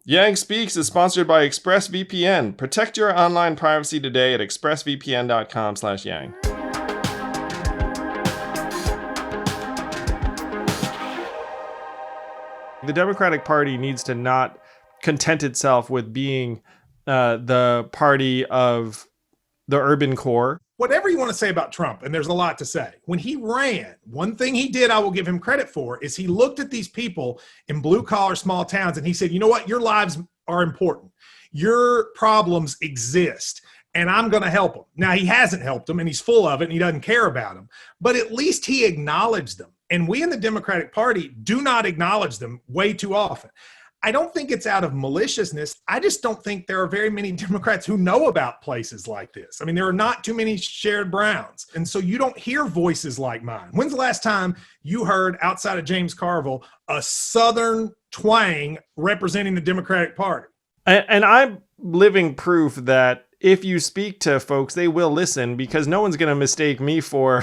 Yang Speaks is sponsored by ExpressVPN. Protect your online privacy today at expressvpn.com/yang. The Democratic Party needs to not content itself with being the party of the urban core. Whatever you want to say about Trump, and there's a lot to say, when he ran, one thing he did I will give him credit for is he looked at these people in blue-collar small towns and he said, you know what, your lives are important. Your problems exist, and I'm going to help them. Now, he hasn't helped them, and he's full of it, and he doesn't care about them, but at least he acknowledged them. And we in the Democratic Party do not acknowledge them way too often. I don't think it's out of maliciousness. I just don't think there are very many Democrats who know about places like this. I mean, there are not too many Sherrod Browns. And so you don't hear voices like mine. When's the last time you heard, outside of James Carville, a Southern twang representing the Democratic Party? And I'm living proof that if you speak to folks, they will listen, because no one's going to mistake me for,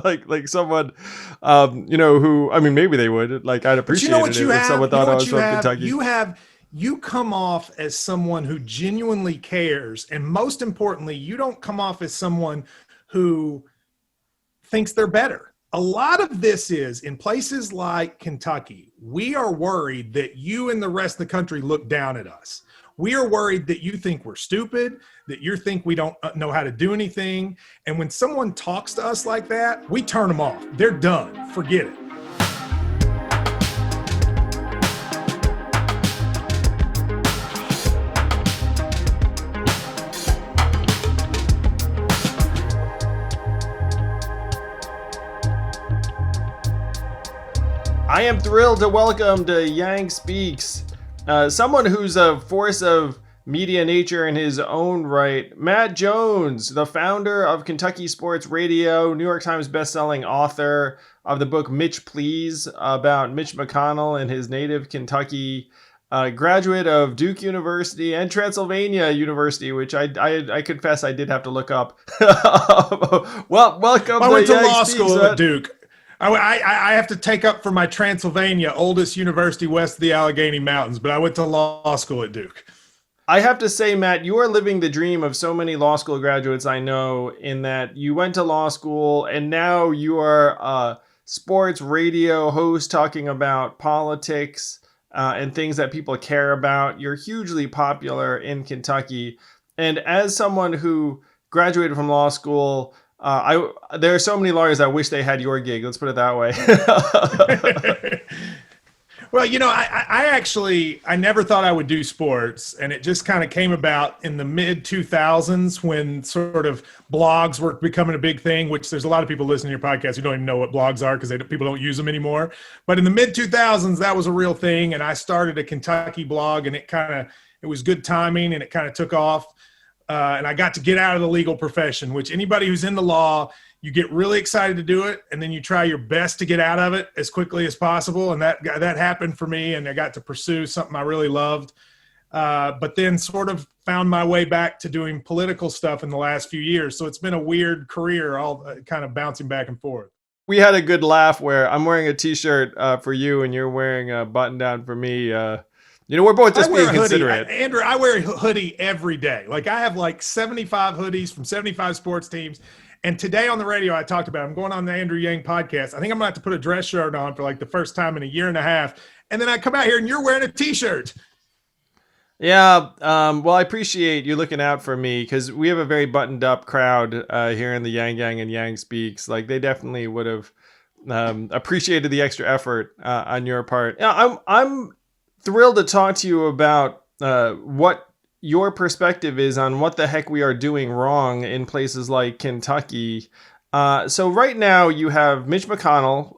like someone, who, I mean, maybe they would. Like, I'd appreciate it if someone thought I was from Kentucky. You come off as someone who genuinely cares. And most importantly, you don't come off as someone who thinks they're better. A lot of this is in places like Kentucky, we are worried that you and the rest of the country look down at us. We are worried that you think we're stupid, that you think we don't know how to do anything. And when someone talks to us like that, we turn them off. They're done. Forget it. I am thrilled to welcome to Yang Speaks someone who's a force of media nature in his own right, Matt Jones, the founder of Kentucky Sports Radio, New York Times bestselling author of the book Mitch, Please, about Mitch McConnell and his native Kentucky, graduate of Duke University and Transylvania University, which I confess I did have to look up. Well, welcome. I went to law school at Duke. I have to take up for my Transylvania, oldest university west of the Allegheny Mountains, but I went to law school at Duke. I have to say, Matt, you are living the dream of so many law school graduates I know, in that you went to law school and now you are a sports radio host talking about politics and things that people care about. You're hugely popular in Kentucky. And as someone who graduated from law school, there are so many lawyers that wish they had your gig. Let's put it that way. Well, I never thought I would do sports, and it just kind of came about in the mid 2000s when sort of blogs were becoming a big thing, which there's a lot of people listening to your podcast who don't even know what blogs are because people don't use them anymore. But in the mid 2000s, that was a real thing. And I started a Kentucky blog, and it was good timing, and it kind of took off. And I got to get out of the legal profession, which anybody who's in the law, you get really excited to do it, and then you try your best to get out of it as quickly as possible. And that happened for me, and I got to pursue something I really loved. But then sort of found my way back to doing political stuff in the last few years. So it's been a weird career, all kind of bouncing back and forth. We had a good laugh where I'm wearing a T-shirt for you, and you're wearing a button-down for me. We're both just being considerate. Andrew, I wear a hoodie every day. Like, I have like 75 hoodies from 75 sports teams. And today on the radio, I talked about, I'm going on the Andrew Yang podcast. I think I'm going to have to put a dress shirt on for like the first time in a year and a half. And then I come out here and you're wearing a T-shirt. Yeah. Well, I appreciate you looking out for me, because we have a very buttoned up crowd here in the Yang Gang and Yang Speaks. Like, they definitely would have appreciated the extra effort on your part. Yeah, I'm thrilled to talk to you about what your perspective is on what the heck we are doing wrong in places like Kentucky. So right now you have Mitch McConnell,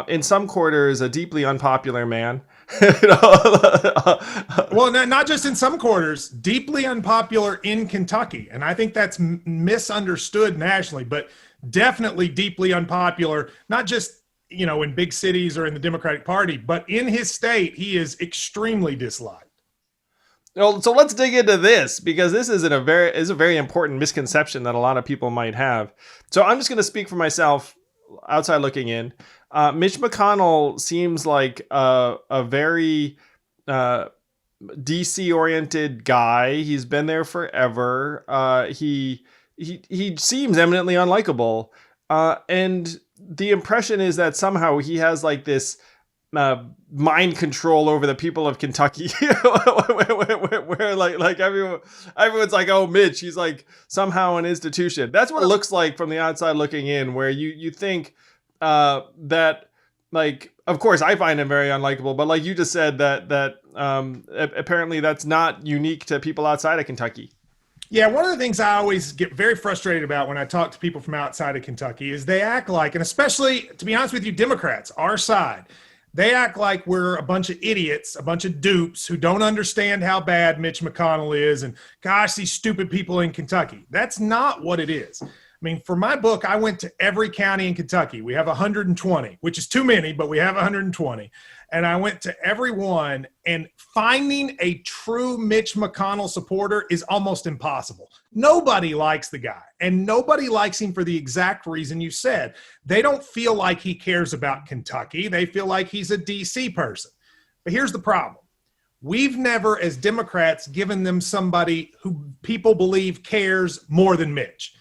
in some quarters, a deeply unpopular man. Well, not just in some quarters, deeply unpopular in Kentucky. And I think that's misunderstood nationally, but definitely deeply unpopular, not just in big cities or in the Democratic Party, but in his state, he is extremely disliked. Well, so let's dig into this, because this is a very important misconception that a lot of people might have. So I'm just going to speak for myself, outside looking in. Mitch McConnell seems like a very DC oriented guy. He's been there forever. He seems eminently unlikable. And the impression is that somehow he has like this mind control over the people of Kentucky, where like everyone's like, oh, Mitch, he's like somehow an institution. That's what it looks like from the outside looking in, where you think that, like, of course I find him very unlikable, but like you just said, that apparently that's not unique to people outside of Kentucky. Yeah, one of the things I always get very frustrated about when I talk to people from outside of Kentucky is they act like, and especially, to be honest with you, Democrats, our side, they act like we're a bunch of idiots, a bunch of dupes who don't understand how bad Mitch McConnell is. And gosh, these stupid people in Kentucky. That's not what it is. I mean, for my book, I went to every county in Kentucky. We have 120, which is too many, but we have 120. And I went to every one, and finding a true Mitch McConnell supporter is almost impossible. Nobody likes the guy, and nobody likes him for the exact reason you said. They don't feel like he cares about Kentucky. They feel like he's a DC person. But here's the problem. We've never, as Democrats, given them somebody who people believe cares more than Mitch.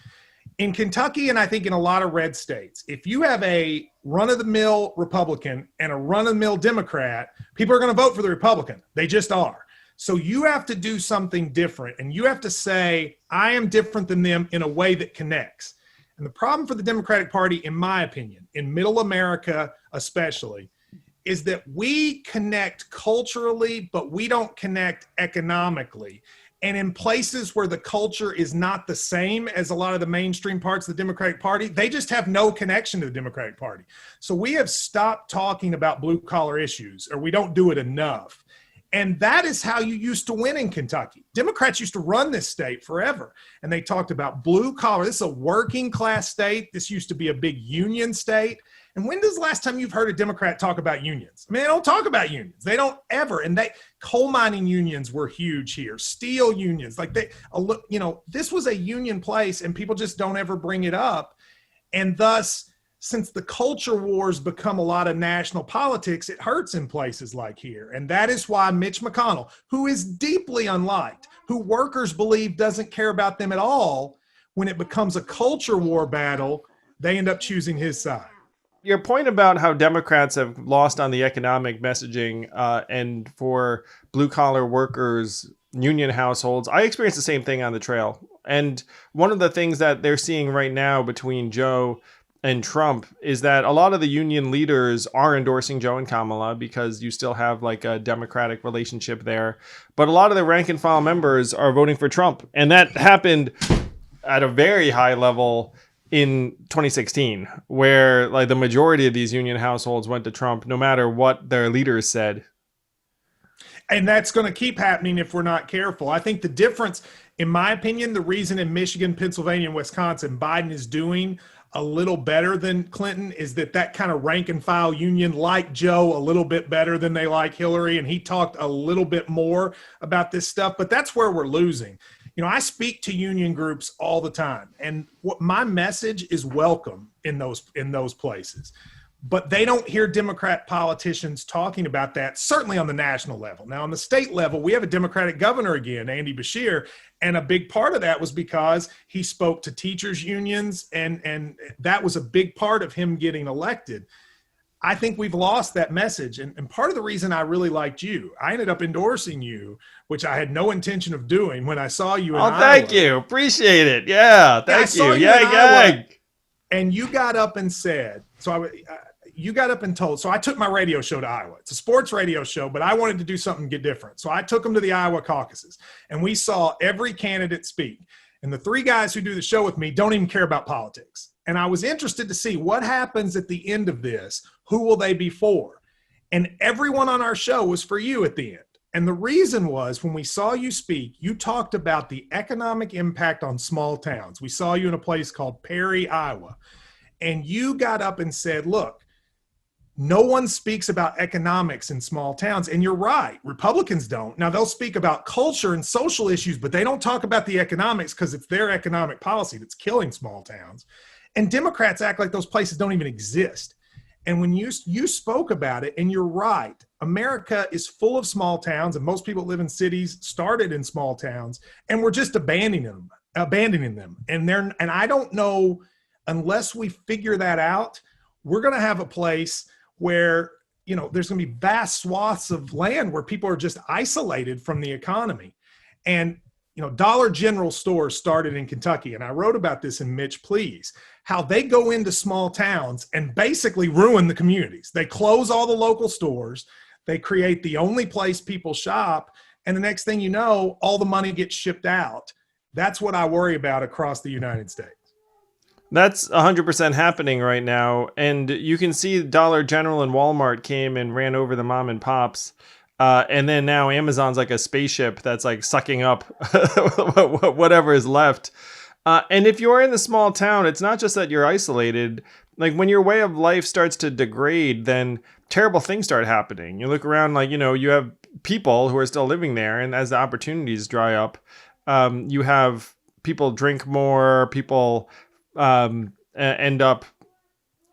In Kentucky, and I think in a lot of red states, if you have a run-of-the-mill Republican and a run-of-the-mill Democrat, people are going to vote for the Republican. They just are. So you have to do something different, and you have to say, I am different than them in a way that connects. And the problem for the Democratic Party, in my opinion, in middle America especially, is that we connect culturally, but we don't connect economically. And in places where the culture is not the same as a lot of the mainstream parts of the Democratic Party, they just have no connection to the Democratic Party. So we have stopped talking about blue collar issues, or we don't do it enough. And that is how you used to win in Kentucky. Democrats used to run this state forever. And they talked about blue collar. This is a working class state. This used to be a big union state. And when does the last time you've heard a Democrat talk about unions? I mean, they don't talk about unions. They don't ever. And coal mining unions were huge here. Steel unions, this was a union place, and people just don't ever bring it up. And thus, since the culture wars become a lot of national politics, it hurts in places like here. And that is why Mitch McConnell, who is deeply unliked, who workers believe doesn't care about them at all, when it becomes a culture war battle, they end up choosing his side. Your point about how Democrats have lost on the economic messaging and for blue collar workers, union households, I experienced the same thing on the trail. And one of the things that they're seeing right now between Joe and Trump is that a lot of the union leaders are endorsing Joe and Kamala because you still have like a democratic relationship there. But a lot of the rank and file members are voting for Trump. And that happened at a very high level in 2016, where like the majority of these union households went to Trump, no matter what their leaders said. And that's going to keep happening if we're not careful. I think the difference, in my opinion, the reason in Michigan, Pennsylvania, and Wisconsin, Biden is doing a little better than Clinton is that kind of rank and file union like Joe a little bit better than they like Hillary. And he talked a little bit more about this stuff, but that's where we're losing. You know, I speak to union groups all the time, and what my message is welcome in those places. But they don't hear Democrat politicians talking about that, certainly on the national level. Now, on the state level, we have a Democratic governor again, Andy Beshear, and a big part of that was because he spoke to teachers' unions, and that was a big part of him getting elected. I think we've lost that message. And part of the reason I really liked you, I ended up endorsing you, which I had no intention of doing when I saw you in Iowa. Thank you. Appreciate it. Yeah, thank you. Yeah. And you got up and said, you got up and told, so I took my radio show to Iowa. It's a sports radio show, but I wanted to do something get different. So I took them to the Iowa caucuses, and we saw every candidate speak. And the three guys who do the show with me don't even care about politics. And I was interested to see what happens at the end of this. Who will they be for? And everyone on our show was for you at the end. And the reason was, when we saw you speak, you talked about the economic impact on small towns. We saw you in a place called Perry, Iowa. And you got up and said, look, no one speaks about economics in small towns. And you're right. Republicans don't. Now, they'll speak about culture and social issues, but they don't talk about the economics because it's their economic policy that's killing small towns. And Democrats act like those places don't even exist. And when you spoke about it, and you're right, America is full of small towns, and most people live in cities started in small towns, and we're just abandoning them. And I don't know, unless we figure that out, we're going to have a place where, there's going to be vast swaths of land where people are just isolated from the economy. And, Dollar General stores started in Kentucky. And I wrote about this in Mitch, Please, how they go into small towns and basically ruin the communities. They close all the local stores. They create the only place people shop. And the next thing you know, all the money gets shipped out. That's what I worry about across the United States. That's 100% happening right now. And you can see Dollar General and Walmart came and ran over the mom and pops. And then now Amazon's like a spaceship that's like sucking up whatever is left. And if you're in the small town, it's not just that you're isolated. Like when your way of life starts to degrade, then terrible things start happening. You look around, like, you have people who are still living there. And as the opportunities dry up, you have people drink more, people end up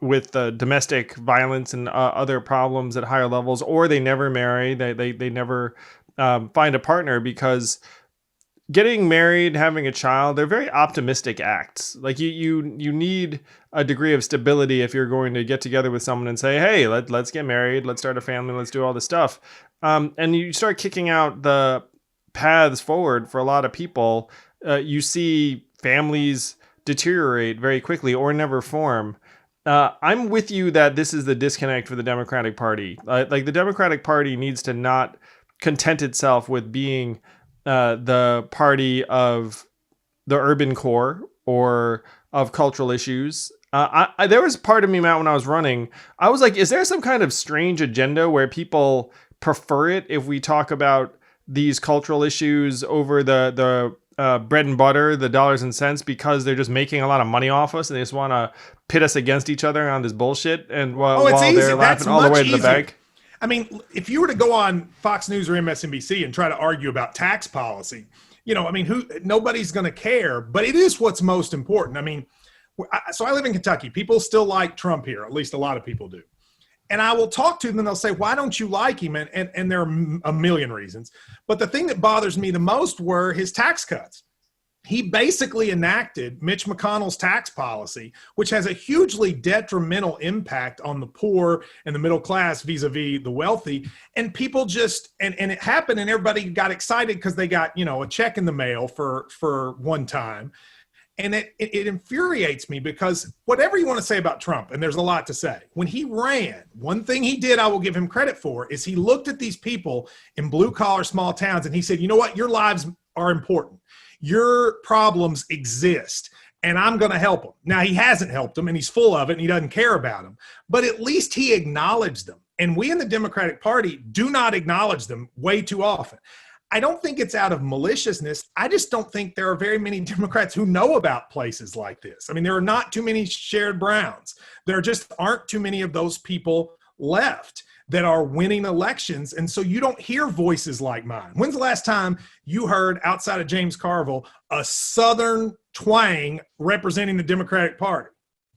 with domestic violence and other problems at higher levels, or they never marry. They never find a partner, because getting married, having a child, they're very optimistic acts. Like you need a degree of stability if you're going to get together with someone and say, hey, let's get married, let's start a family, let's do all this stuff. And you start kicking out the paths forward for a lot of people. You see families deteriorate very quickly or never form. I'm with you that this is the disconnect for the Democratic Party. Like the Democratic Party needs to not content itself with being the party of the urban core or of cultural issues. There was part of me, Matt, when I was running, I was like, is there some kind of strange agenda where people prefer it if we talk about these cultural issues over the bread and butter, the dollars and cents, because they're just making a lot of money off us and they just want to pit us against each other on this bullshit? And while they're laughing all the way to the bank. I mean, if you were to go on Fox News or MSNBC and try to argue about tax policy, nobody's going to care, but it is what's most important. I mean, so I live in Kentucky. People still like Trump here. At least a lot of people do. And I will talk to them and they'll say, why don't you like him? And there are a million reasons. But the thing that bothers me the most were his tax cuts. He basically enacted Mitch McConnell's tax policy, which has a hugely detrimental impact on the poor and the middle class vis-a-vis the wealthy. And people just, and it happened and everybody got excited because they got, a check in the mail for one time. And it infuriates me, because whatever you want to say about Trump, and there's a lot to say, when he ran, one thing he did I will give him credit for is he looked at these people in blue-collar small towns and he said, you know what, your lives are important. Your problems exist, and I'm going to help them. Now, he hasn't helped them, and he's full of it, and he doesn't care about them. But at least he acknowledged them. And we in the Democratic Party do not acknowledge them way too often. I don't think it's out of maliciousness. I just don't think there are very many Democrats who know about places like this. I mean, there are not too many Sherrod Browns. There just aren't too many of those people left that are winning elections. And so you don't hear voices like mine. When's the last time you heard, outside of James Carville, a Southern twang representing the Democratic Party?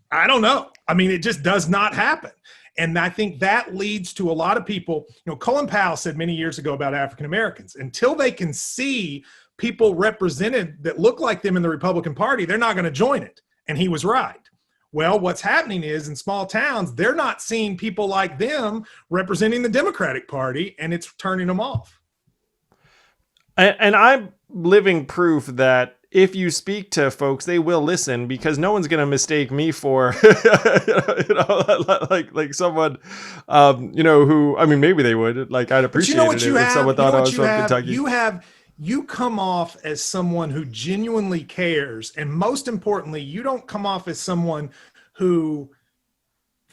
I don't know. I mean, it just does not happen. And I think that leads to a lot of people. Colin Powell said many years ago about African Americans, until they can see people represented that look like them in the Republican Party, they're not going to join it. And he was right. Well, what's happening is in small towns, they're not seeing people like them representing the Democratic Party, and it's turning them off. And I'm living proof that if you speak to folks, they will listen, because no one's going to mistake me for, like someone, who, I mean, maybe they would. Like, I'd appreciate it if someone thought I was from Kentucky. You come off as someone who genuinely cares. And most importantly, you don't come off as someone who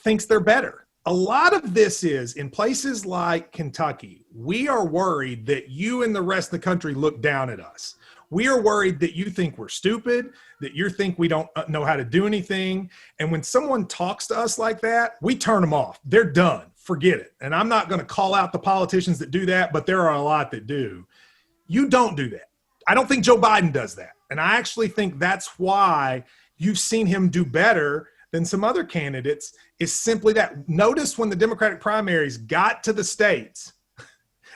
thinks they're better. A lot of this is in places like Kentucky. We are worried that you and the rest of the country look down at us. We are worried that you think we're stupid, that you think we don't know how to do anything. And when someone talks to us like that, we turn them off. They're done. Forget it. And I'm not going to call out the politicians that do that, but there are a lot that do. You don't do that. I don't think Joe Biden does that. And I actually think that's why you've seen him do better than some other candidates is simply that. Notice when the Democratic primaries got to the states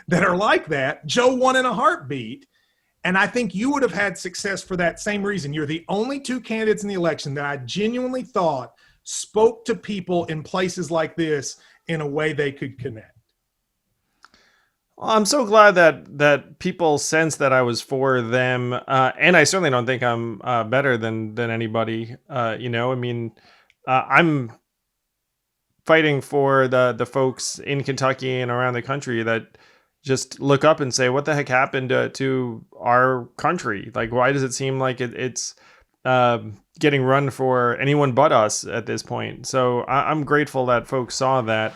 that are like that, Joe won in a heartbeat. And I think you would have had success for that same reason. You're the only two candidates in the election that I genuinely thought spoke to people in places like this in a way they could connect. Well, I'm so glad that people sense that I was for them, and I certainly don't think I'm better than anybody. I mean, I'm fighting for the folks in Kentucky and around the country that just look up and say, "What the heck happened to our country? Like, why does it seem like it's getting run for anyone but us at this point?" So I'm grateful that folks saw that.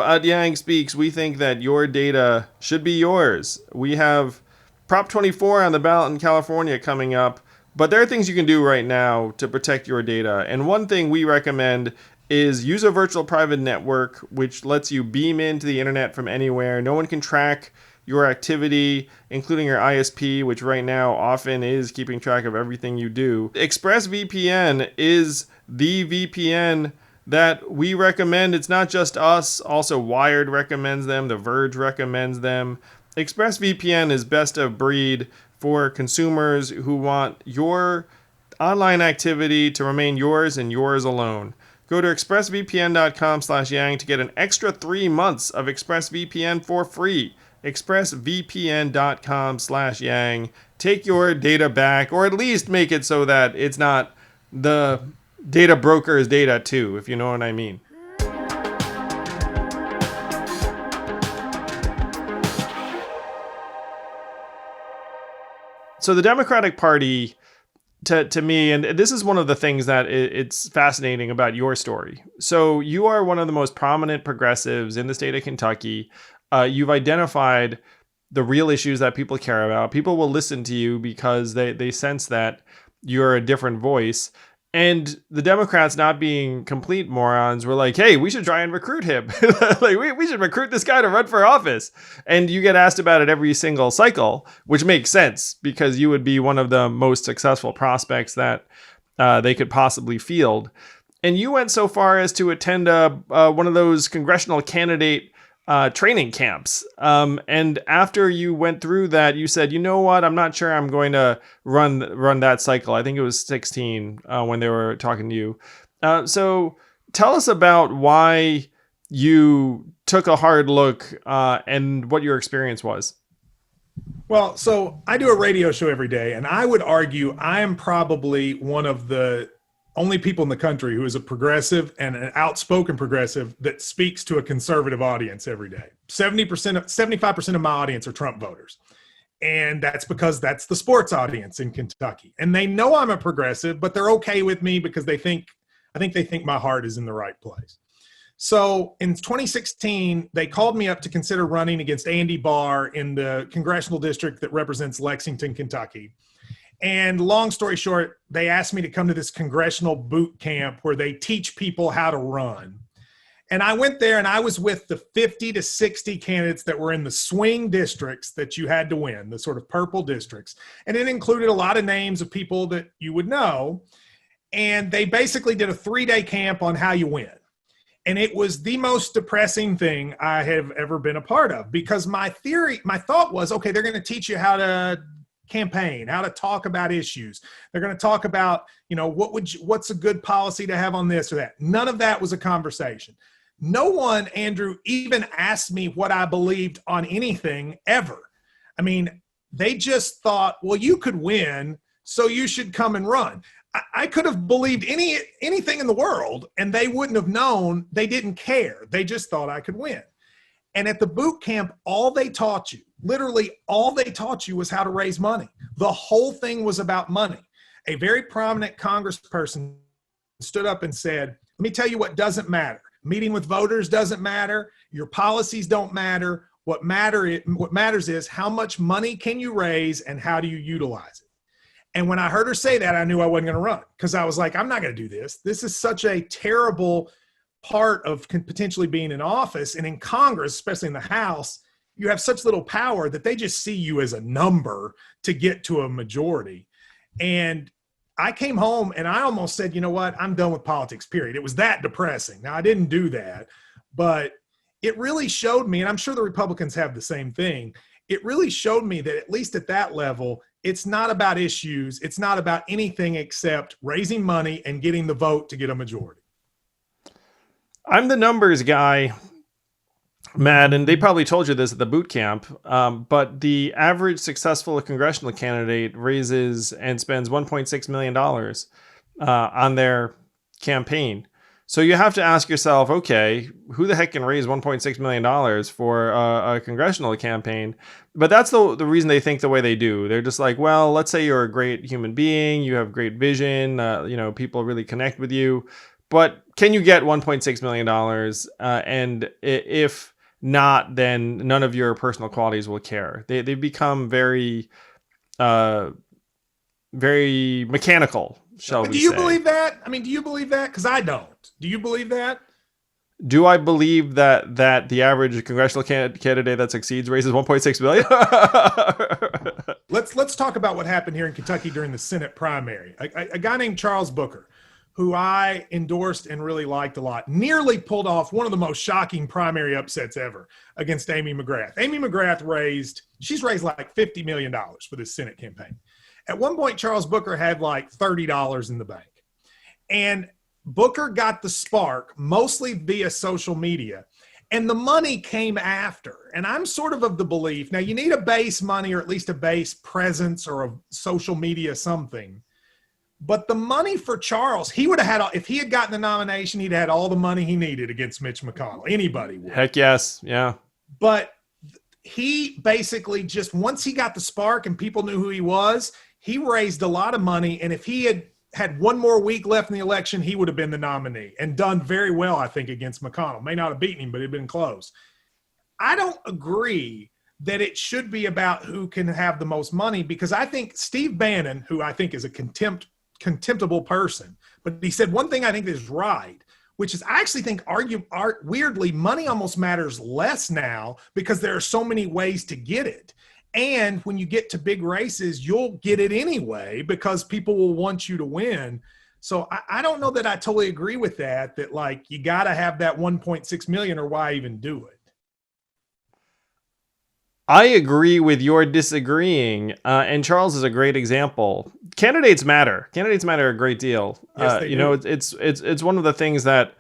At Yang Speaks, we think that your data should be yours. We have Prop 24 on the ballot in California coming up, but there are things you can do right now to protect your data. And one thing we recommend is use a virtual private network, which lets you beam into the internet from anywhere. No one can track your activity, including your ISP, which right now often is keeping track of everything you do. ExpressVPN is the VPN that we recommend. It's not just us, also Wired recommends them, The Verge recommends them. ExpressVPN is best of breed for consumers who want your online activity to remain yours and yours alone. Go to expressvpn.com/yang to get an extra 3 months of ExpressVPN for free. expressvpn.com/yang. Take your data back, or at least make it so that it's not the data broker's data too, if you know what I mean. So the Democratic Party, to me, and this is one of the things that it's fascinating about your story. So you are one of the most prominent progressives in the state of Kentucky. You've identified the real issues that people care about. People will listen to you because they sense that you're a different voice. And the Democrats, not being complete morons, were like, "Hey, we should try and recruit him. Like, we should recruit this guy to run for office." And you get asked about it every single cycle, which makes sense because you would be one of the most successful prospects that they could possibly field. And you went so far as to attend one of those congressional candidate training camps. And after you went through that, you said, "You know what? I'm not sure I'm going to run that cycle." I think it was 16 when they were talking to you. So tell us about why you took a hard look and what your experience was. Well, so I do a radio show every day, and I would argue I am probably one of the only people in the country who is a progressive and an outspoken progressive that speaks to a conservative audience every day. 75% of my audience are Trump voters. And that's because that's the sports audience in Kentucky. And they know I'm a progressive, but they're okay with me because I think they think my heart is in the right place. So in 2016, they called me up to consider running against Andy Barr in the congressional district that represents Lexington, Kentucky. And long story short, they asked me to come to this congressional boot camp where they teach people how to run. And I went there and I was with the 50 to 60 candidates that were in the swing districts that you had to win, the sort of purple districts. And it included a lot of names of people that you would know. And they basically did a 3-day camp on how you win. And it was the most depressing thing I have ever been a part of, because my thought was, okay, they're going to teach you how to campaign, how to talk about issues. They're going to talk about, what's a good policy to have on this or that. None of that was a conversation. No one, Andrew, even asked me what I believed on anything ever. I mean, they just thought, well, you could win, so you should come and run. I could have believed anything in the world, and they wouldn't have known. They didn't care. They just thought I could win. And at the boot camp, all they taught you, literally all they taught you, was how to raise money. The whole thing was about money. A very prominent congressperson stood up and said, "Let me tell you what doesn't matter. Meeting with voters doesn't matter. Your policies don't matter. What matters is how much money can you raise and how do you utilize it." And when I heard her say that, I knew I wasn't going to run, because I was like, I'm not going to do this. This is such a terrible part of potentially being in office and in Congress, especially in the House. you have such little power that they just see you as a number to get to a majority. And I came home and I almost said, you know what, I'm done with politics, period. It was that depressing. Now, I didn't do that, but it really showed me, and I'm sure the Republicans have the same thing, it really showed me that at least at that level, it's not about issues. It's not about anything except raising money and getting the vote to get a majority. I'm the numbers guy, Matt, and they probably told you this at the boot camp, but the average successful congressional candidate raises and spends $1.6 million on their campaign. So you have to ask yourself, okay, who the heck can raise $1.6 million for a congressional campaign? But that's the reason they think the way they do. They're just like, well, let's say you're a great human being, you have great vision, people really connect with you, but can you get $1.6 million? And if not, then none of your personal qualities will care. They've become very, very mechanical, shall we say. Do you believe that? I mean, do you believe that? Because I don't. Do you believe that? Do I believe that the average congressional candidate that succeeds raises 1.6 million? Let's talk about what happened here in Kentucky during the Senate primary. A guy named Charles Booker, who I endorsed and really liked a lot, nearly pulled off one of the most shocking primary upsets ever against Amy McGrath. Amy McGrath raised like $50 million for this Senate campaign. At one point, Charles Booker had like $30 in the bank. And Booker got the spark mostly via social media, and the money came after. And I'm sort of the belief, now you need a base money or at least a base presence or a social media something. But the money for Charles, he would have had, if he had gotten the nomination, he'd had all the money he needed against Mitch McConnell. Anybody would. Heck yes. Yeah. But he basically just, once he got the spark and people knew who he was, he raised a lot of money. And if he had one more week left in the election, he would have been the nominee and done very well, I think, against McConnell. May not have beaten him, but it'd been close. I don't agree that it should be about who can have the most money, because I think Steve Bannon, who I think is a contemptible person, but he said one thing I think is right, which is I actually think weirdly, money almost matters less now because there are so many ways to get it. And when you get to big races, you'll get it anyway because people will want you to win. So I don't know that I totally agree with that like you got to have that 1.6 million or why even do it. I agree with your disagreeing, and Charles is a great example. Candidates matter. Candidates matter a great deal. Yes, they do. It's one of the things that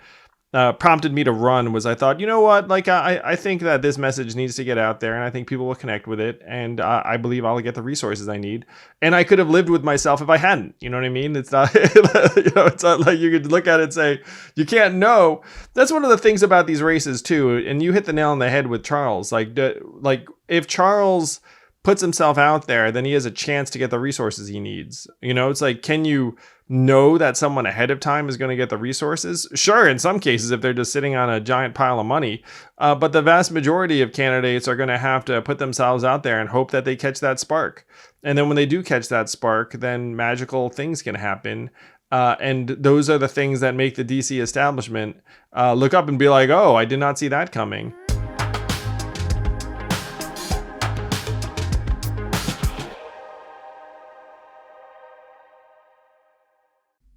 prompted me to run was I thought, you know what, like I think that this message needs to get out there, and I think people will connect with it, and I believe I'll get the resources I need. And I could have lived with myself if I hadn't. You know what I mean? It's not, it's not like you could look at it and say you can't know. That's one of the things about these races too, and you hit the nail on the head with Charles. Like if Charles puts himself out there, then he has a chance to get the resources he needs. It's like, can you know that someone ahead of time is going to get the resources? Sure, in some cases, if they're just sitting on a giant pile of money. But the vast majority of candidates are going to have to put themselves out there and hope that they catch that spark. And then when they do catch that spark, then magical things can happen. And those are the things that make the DC establishment look up and be like, oh, I did not see that coming.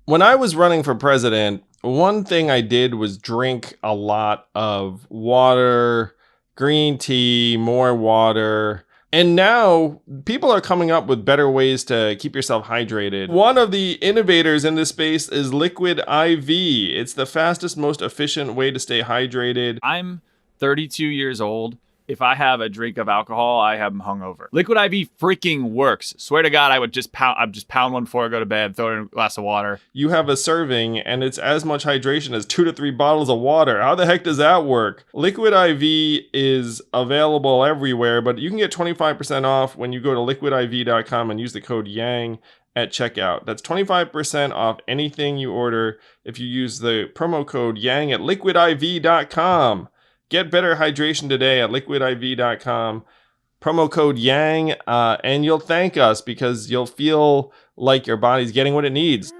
When I was running for president, one thing I did was drink a lot of water, green tea, more water. And now people are coming up with better ways to keep yourself hydrated. One of the innovators in this space is Liquid IV. It's the fastest, most efficient way to stay hydrated. I'm 32 years old. If I have a drink of alcohol, I am hungover. Liquid IV freaking works. Swear to God, I'd just pound one before I go to bed, throw it in a glass of water. You have a serving, and it's as much hydration as 2 to 3 bottles of water. How the heck does that work? Liquid IV is available everywhere, but you can get 25% off when you go to liquidiv.com and use the code YANG at checkout. That's 25% off anything you order if you use the promo code YANG at liquidiv.com. Get better hydration today at liquidiv.com. Promo code YANG, and you'll thank us because you'll feel like your body's getting what it needs.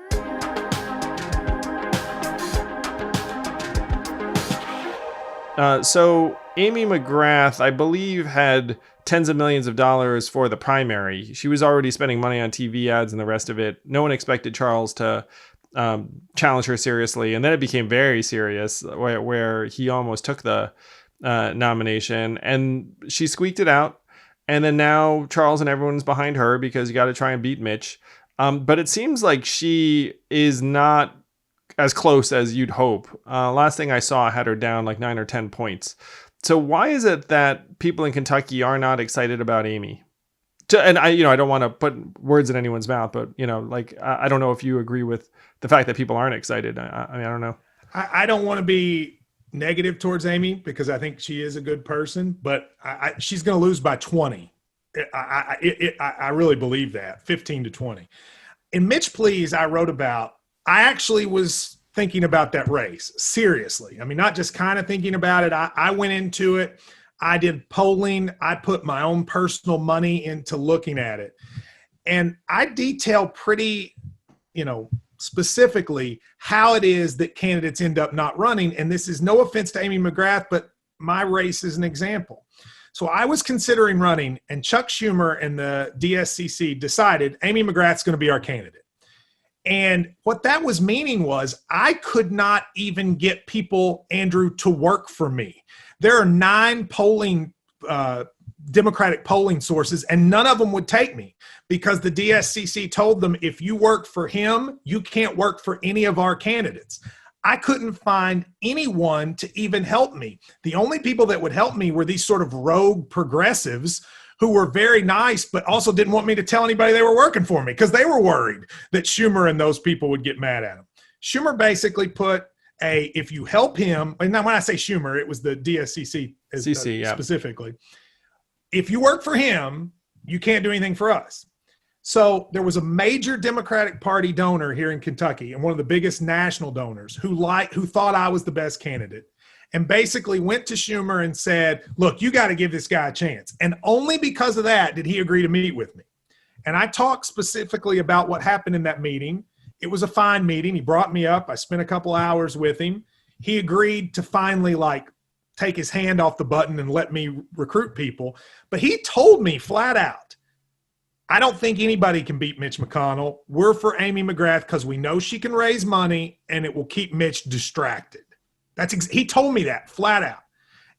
So Amy McGrath, I believe, had tens of millions of dollars for the primary. She was already spending money on TV ads and the rest of it. No one expected Charles to challenge her seriously, and then it became very serious, where he almost took the nomination, and she squeaked it out. And then now Charles and everyone's behind her because you got to try and beat Mitch. But it seems like she is not as close as you'd hope. Last thing I saw had her down like 9 or 10 points. So why is it that people in Kentucky are not excited about Amy? And I don't want to put words in anyone's mouth, but I don't know if you agree with the fact that people aren't excited. I mean, I don't know. I don't want to be negative towards Amy because I think she is a good person, but she's going to lose by 20. I really believe that, 15-20. In Mitch Please, I wrote about, I actually was thinking about that race seriously. I mean, not just kind of thinking about it. I went into it. I did polling. I put my own personal money into looking at it. And I detail pretty, specifically how it is that candidates end up not running. And this is no offense to Amy McGrath, but my race is an example. So I was considering running, and Chuck Schumer and the DSCC decided Amy McGrath's going to be our candidate. And what that was meaning was I could not even get people, Andrew, to work for me. There are 9 Democratic polling sources, and none of them would take me because the DSCC told them, if you work for him, you can't work for any of our candidates. I couldn't find anyone to even help me. The only people that would help me were these sort of rogue progressives who were very nice, but also didn't want me to tell anybody they were working for me because they were worried that Schumer and those people would get mad at him. Schumer basically put if you help him, and now when I say Schumer, it was the DSCC specifically. If you work for him, you can't do anything for us. So there was a major Democratic Party donor here in Kentucky and one of the biggest national donors who thought I was the best candidate and basically went to Schumer and said, look, you got to give this guy a chance. And only because of that did he agree to meet with me. And I talked specifically about what happened in that meeting. It was a fine meeting. He brought me up. I spent a couple hours with him. He agreed to finally take his hand off the button and let me recruit people. But he told me flat out, I don't think anybody can beat Mitch McConnell. We're for Amy McGrath because we know she can raise money and it will keep Mitch distracted. He told me that flat out.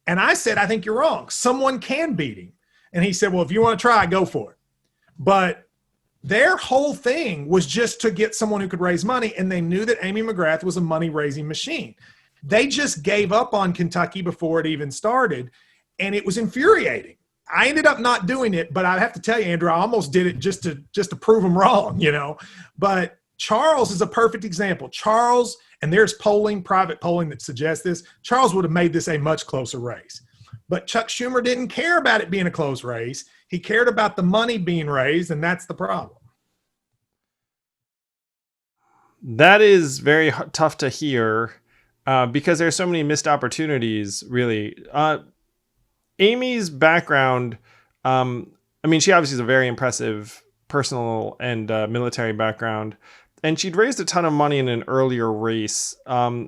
And I said, I think you're wrong. Someone can beat him. And he said, well, if you want to try, go for it. But their whole thing was just to get someone who could raise money, and they knew that Amy McGrath was a money-raising machine. They just gave up on Kentucky before it even started, and it was infuriating. I ended up not doing it, but I have to tell you, Andrew, I almost did it just to prove them wrong, But Charles is a perfect example. Charles, and there's private polling that suggests this, Charles would have made this a much closer race. But Chuck Schumer didn't care about it being a close race. He cared about the money being raised, and that's the problem. That is very tough to hear because there's so many missed opportunities, really. Amy's background, she obviously has a very impressive personal and military background, and she'd raised a ton of money in an earlier race.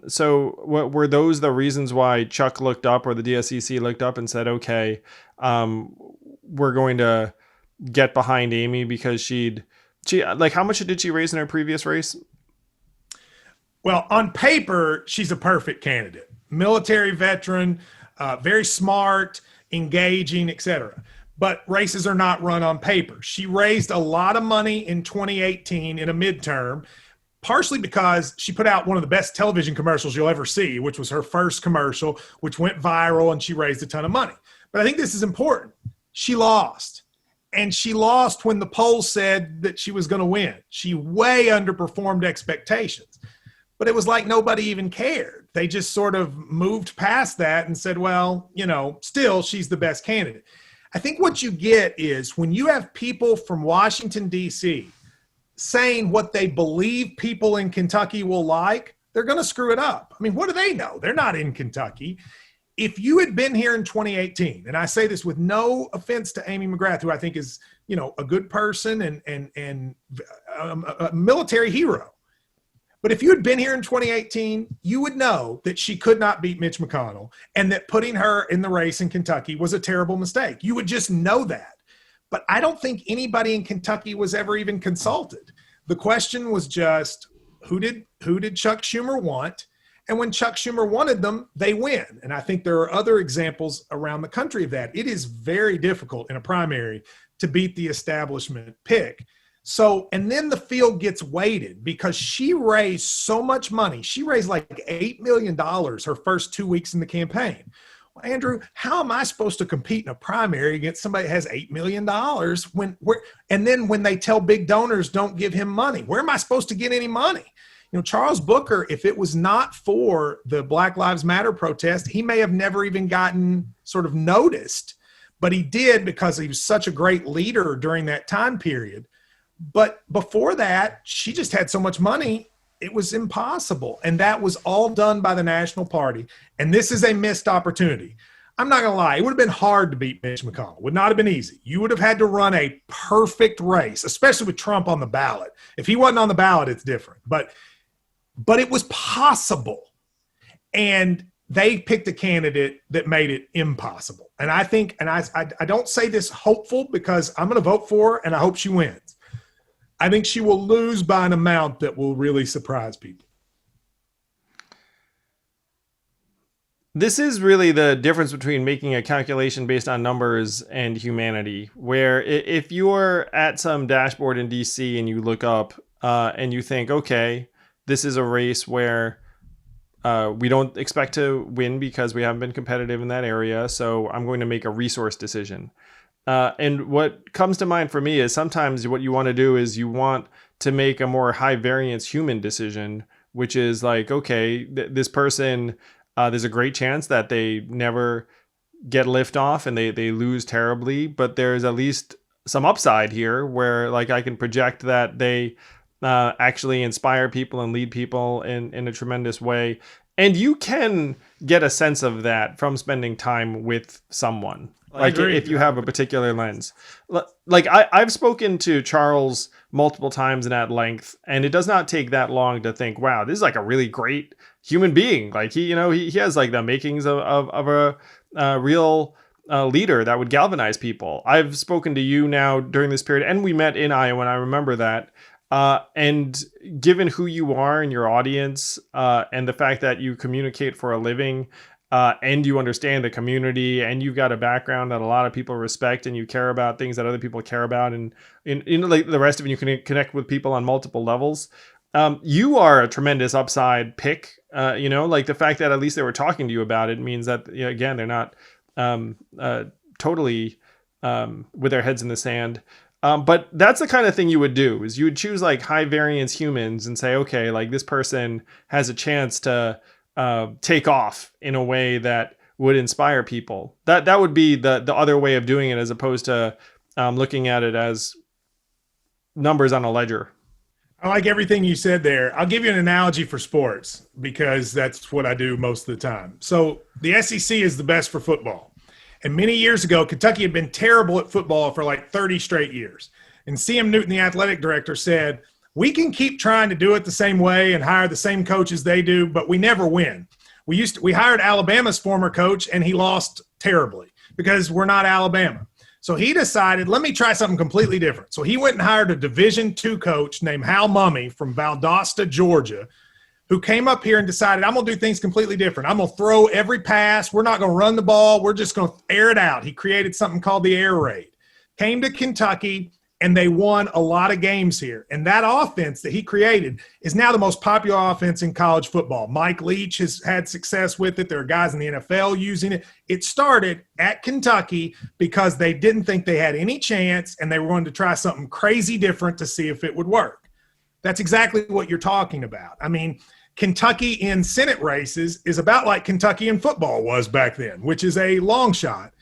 So were those the reasons why Chuck looked up, or the DSCC looked up and said, okay, we're going to get behind Amy because she how much did she raise in her previous race? Well, on paper, she's a perfect candidate. Military veteran, very smart, engaging, etc. But races are not run on paper. She raised a lot of money in 2018 in a midterm, partially because she put out one of the best television commercials you'll ever see, which was her first commercial, which went viral, and she raised a ton of money. But I think this is important. She lost. And she lost when the polls said that she was going to win. She way underperformed expectations. But it was like nobody even cared. They just sort of moved past that and said, well, still she's the best candidate. I think what you get is when you have people from Washington, D.C. saying what they believe people in Kentucky will like, they're going to screw it up. I mean, what do they know? They're not in Kentucky. If you had been here in 2018, and I say this with no offense to Amy McGrath, who I think is, a good person and a military hero. But if you had been here in 2018, you would know that she could not beat Mitch McConnell and that putting her in the race in Kentucky was a terrible mistake. You would just know that. But I don't think anybody in Kentucky was ever even consulted. The question was just, who did Chuck Schumer want? And when Chuck Schumer wanted them, they win. And I think there are other examples around the country of that. It is very difficult in a primary to beat the establishment pick. So, and then the field gets weighted because she raised so much money. She raised like $8 million her first 2 weeks in the campaign. Well, Andrew, how am I supposed to compete in a primary against somebody that has $8 million and then when they tell big donors don't give him money? Where am I supposed to get any money? You know, Charles Booker, if it was not for the Black Lives Matter protest, he may have never even gotten sort of noticed, but he did because he was such a great leader during that time period. But before that, she just had so much money, it was impossible. And that was all done by the National Party. And this is a missed opportunity. I'm not going to lie. It would have been hard to beat Mitch McConnell. It would not have been easy. You would have had to run a perfect race, especially with Trump on the ballot. If he wasn't on the ballot, it's different. But it was possible. And they picked a candidate that made it impossible. And I think, and I don't say this hopeful because I'm going to vote for her and I hope she wins. I think she will lose by an amount that will really surprise people. This is really the difference between making a calculation based on numbers and humanity, where if you're at some dashboard in DC and you look up and you think, okay, this is a race where we don't expect to win because we haven't been competitive in that area, so I'm going to make a resource decision. And what comes to mind for me is sometimes what you want to do is you want to make a more high variance human decision, which is like, okay, this person, there's a great chance that they never get lift off and they lose terribly, but there's at least some upside here where like I can project that they actually inspire people and lead people in a tremendous way. And you can get a sense of that from spending time with someone. Like if you have a particular lens. Like I've spoken to Charles multiple times and at length, and it does not take that long to think, wow, this is like a really great human being. Like he has like the makings of a real leader that would galvanize people. I've spoken to you now during this period, and we met in Iowa, and I remember that. And given who you are in your audience, and the fact that you communicate for a living, and you understand the community, and you've got a background that a lot of people respect, and you care about things that other people care about, and like the rest of you can connect with people on multiple levels. You are a tremendous upside pick. Like the fact that at least they were talking to you about it means that, again, they're not totally with their heads in the sand. But that's the kind of thing you would do, is you would choose like high variance humans and say, okay, like this person has a chance to take off in a way that would inspire people. That would be the other way of doing it, as opposed to looking at it as numbers on a ledger. I like everything you said there. I'll give you an analogy for sports because that's what I do most of the time. So the SEC is the best for football. And many years ago, Kentucky had been terrible at football for like 30 straight years. And C.M. Newton, the athletic director, said, we can keep trying to do it the same way and hire the same coaches they do, but we never win. We hired Alabama's former coach, and he lost terribly because we're not Alabama. So he decided, let me try something completely different. So he went and hired a Division II coach named Hal Mumme from Valdosta, Georgia, who came up here and decided, I'm going to do things completely different. I'm going to throw every pass. We're not going to run the ball. We're just going to air it out. He created something called the air raid. Came to Kentucky, and they won a lot of games here. And that offense that he created is now the most popular offense in college football. Mike Leach has had success with it. There are guys in the NFL using it. It started at Kentucky because they didn't think they had any chance, and they were going to try something crazy different to see if it would work. That's exactly what you're talking about. I mean, Kentucky in Senate races is about like Kentucky in football was back then, which is a long shot.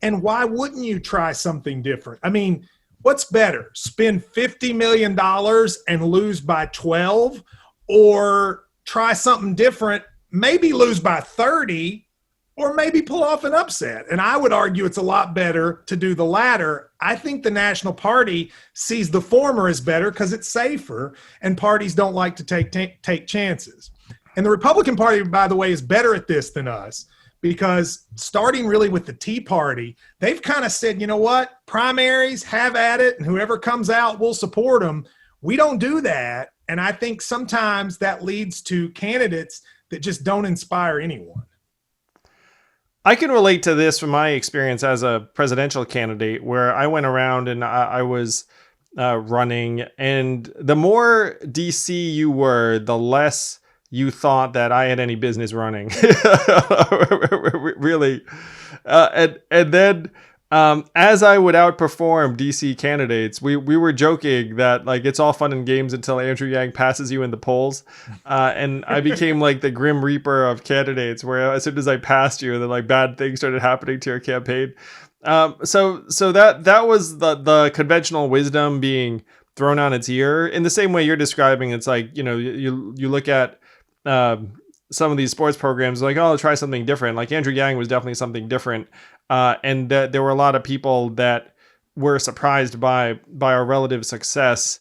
And why wouldn't you try something different? I mean, what's better, spend $50 million and lose by 12, or try something different, maybe lose by 30, or maybe pull off an upset. And I would argue it's a lot better to do the latter. I think the National Party sees the former as better because it's safer, and parties don't like to take chances. And the Republican Party, by the way, is better at this than us, because starting really with the Tea Party, they've kind of said, you know what, primaries, have at it, and whoever comes out, we'll support them. We don't do that. And I think sometimes that leads to candidates that just don't inspire anyone. I can relate to this from my experience as a presidential candidate, where I went around and I was running, and the more DC you were, the less you thought that I had any business running. Really. And then as I would outperform DC candidates, we were joking that like it's all fun and games until Andrew Yang passes you in the polls, and I became like the Grim Reaper of candidates, where as soon as I passed you, then like bad things started happening to your campaign. So that was the conventional wisdom being thrown on its ear in the same way you're describing. It's like, you know, you look at some of these sports programs like, oh, try something different. Like Andrew Yang was definitely something different. And that there were a lot of people that were surprised by our relative success.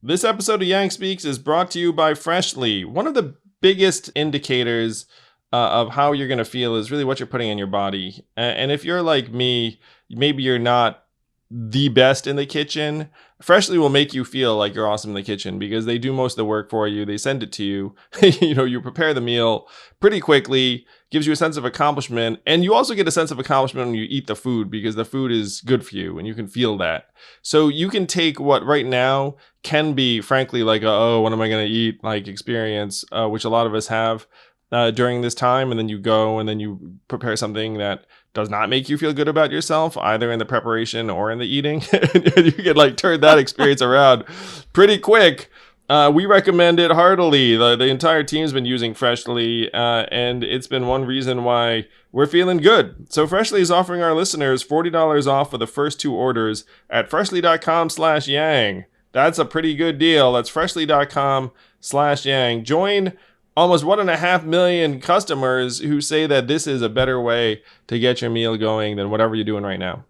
This episode of Yang Speaks is brought to you by Freshly. One of the biggest indicators of how you're going to feel is really what you're putting in your body. And if you're like me, maybe you're not the best in the kitchen, Freshly will make you feel like you're awesome in the kitchen, because they do most of the work for you. They send it to you. You know, you prepare the meal pretty quickly, gives you a sense of accomplishment. And you also get a sense of accomplishment when you eat the food, because the food is good for you and you can feel that. So you can take what right now can be, frankly, like what am I going to eat like experience, which a lot of us have during this time. And then you go and then you prepare something that does not make you feel good about yourself, either in the preparation or in the eating. And you can like turn that experience around pretty quick. We recommend it heartily. The entire team's been using Freshly, and it's been one reason why we're feeling good. So Freshly is offering our listeners $40 off for the first 2 orders at freshly.com/yang. That's a pretty good deal. That's freshly.com/yang. Join almost 1.5 million customers who say that this is a better way to get your meal going than whatever you're doing right now.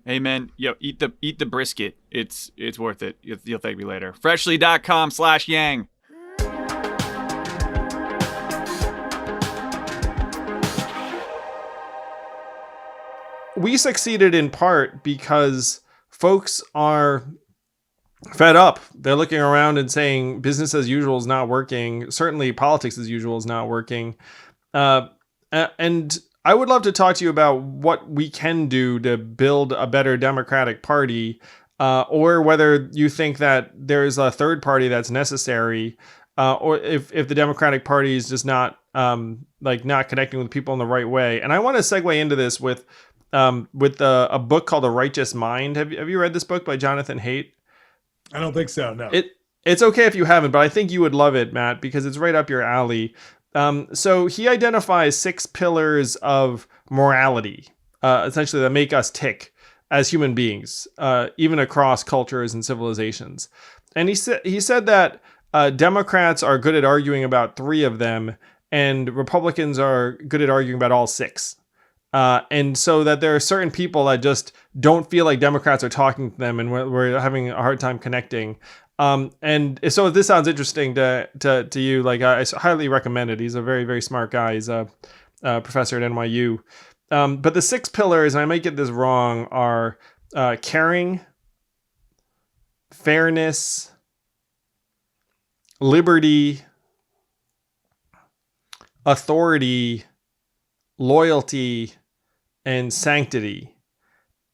Amen. Yo, eat the brisket. It's worth it. You'll thank me later. Freshly.com/yang. We succeeded in part because folks are fed up. They're looking around and saying business as usual is not working. Certainly politics as usual is not working. And I would love to talk to you about what we can do to build a better Democratic Party, or whether you think that there's a third party that's necessary, or if the Democratic Party is just not not connecting with people in the right way. And I want to segue into this with a book called A Righteous Mind. Have you read this book by Jonathan Haidt? I don't think so, no. It's okay if you haven't, but I think you would love it, Matt, because it's right up your alley. So he identifies 6 pillars of morality, essentially, that make us tick as human beings, even across cultures and civilizations. And he said that Democrats are good at arguing about 3 of them, and Republicans are good at arguing about all 6. And so that there are certain people that just don't feel like Democrats are talking to them, and we're having a hard time connecting. And so if this sounds interesting to you, like I highly recommend it. He's a very, very smart guy. He's a professor at NYU. But the 6 pillars, and I might get this wrong, are caring, fairness, liberty, authority, loyalty, and sanctity.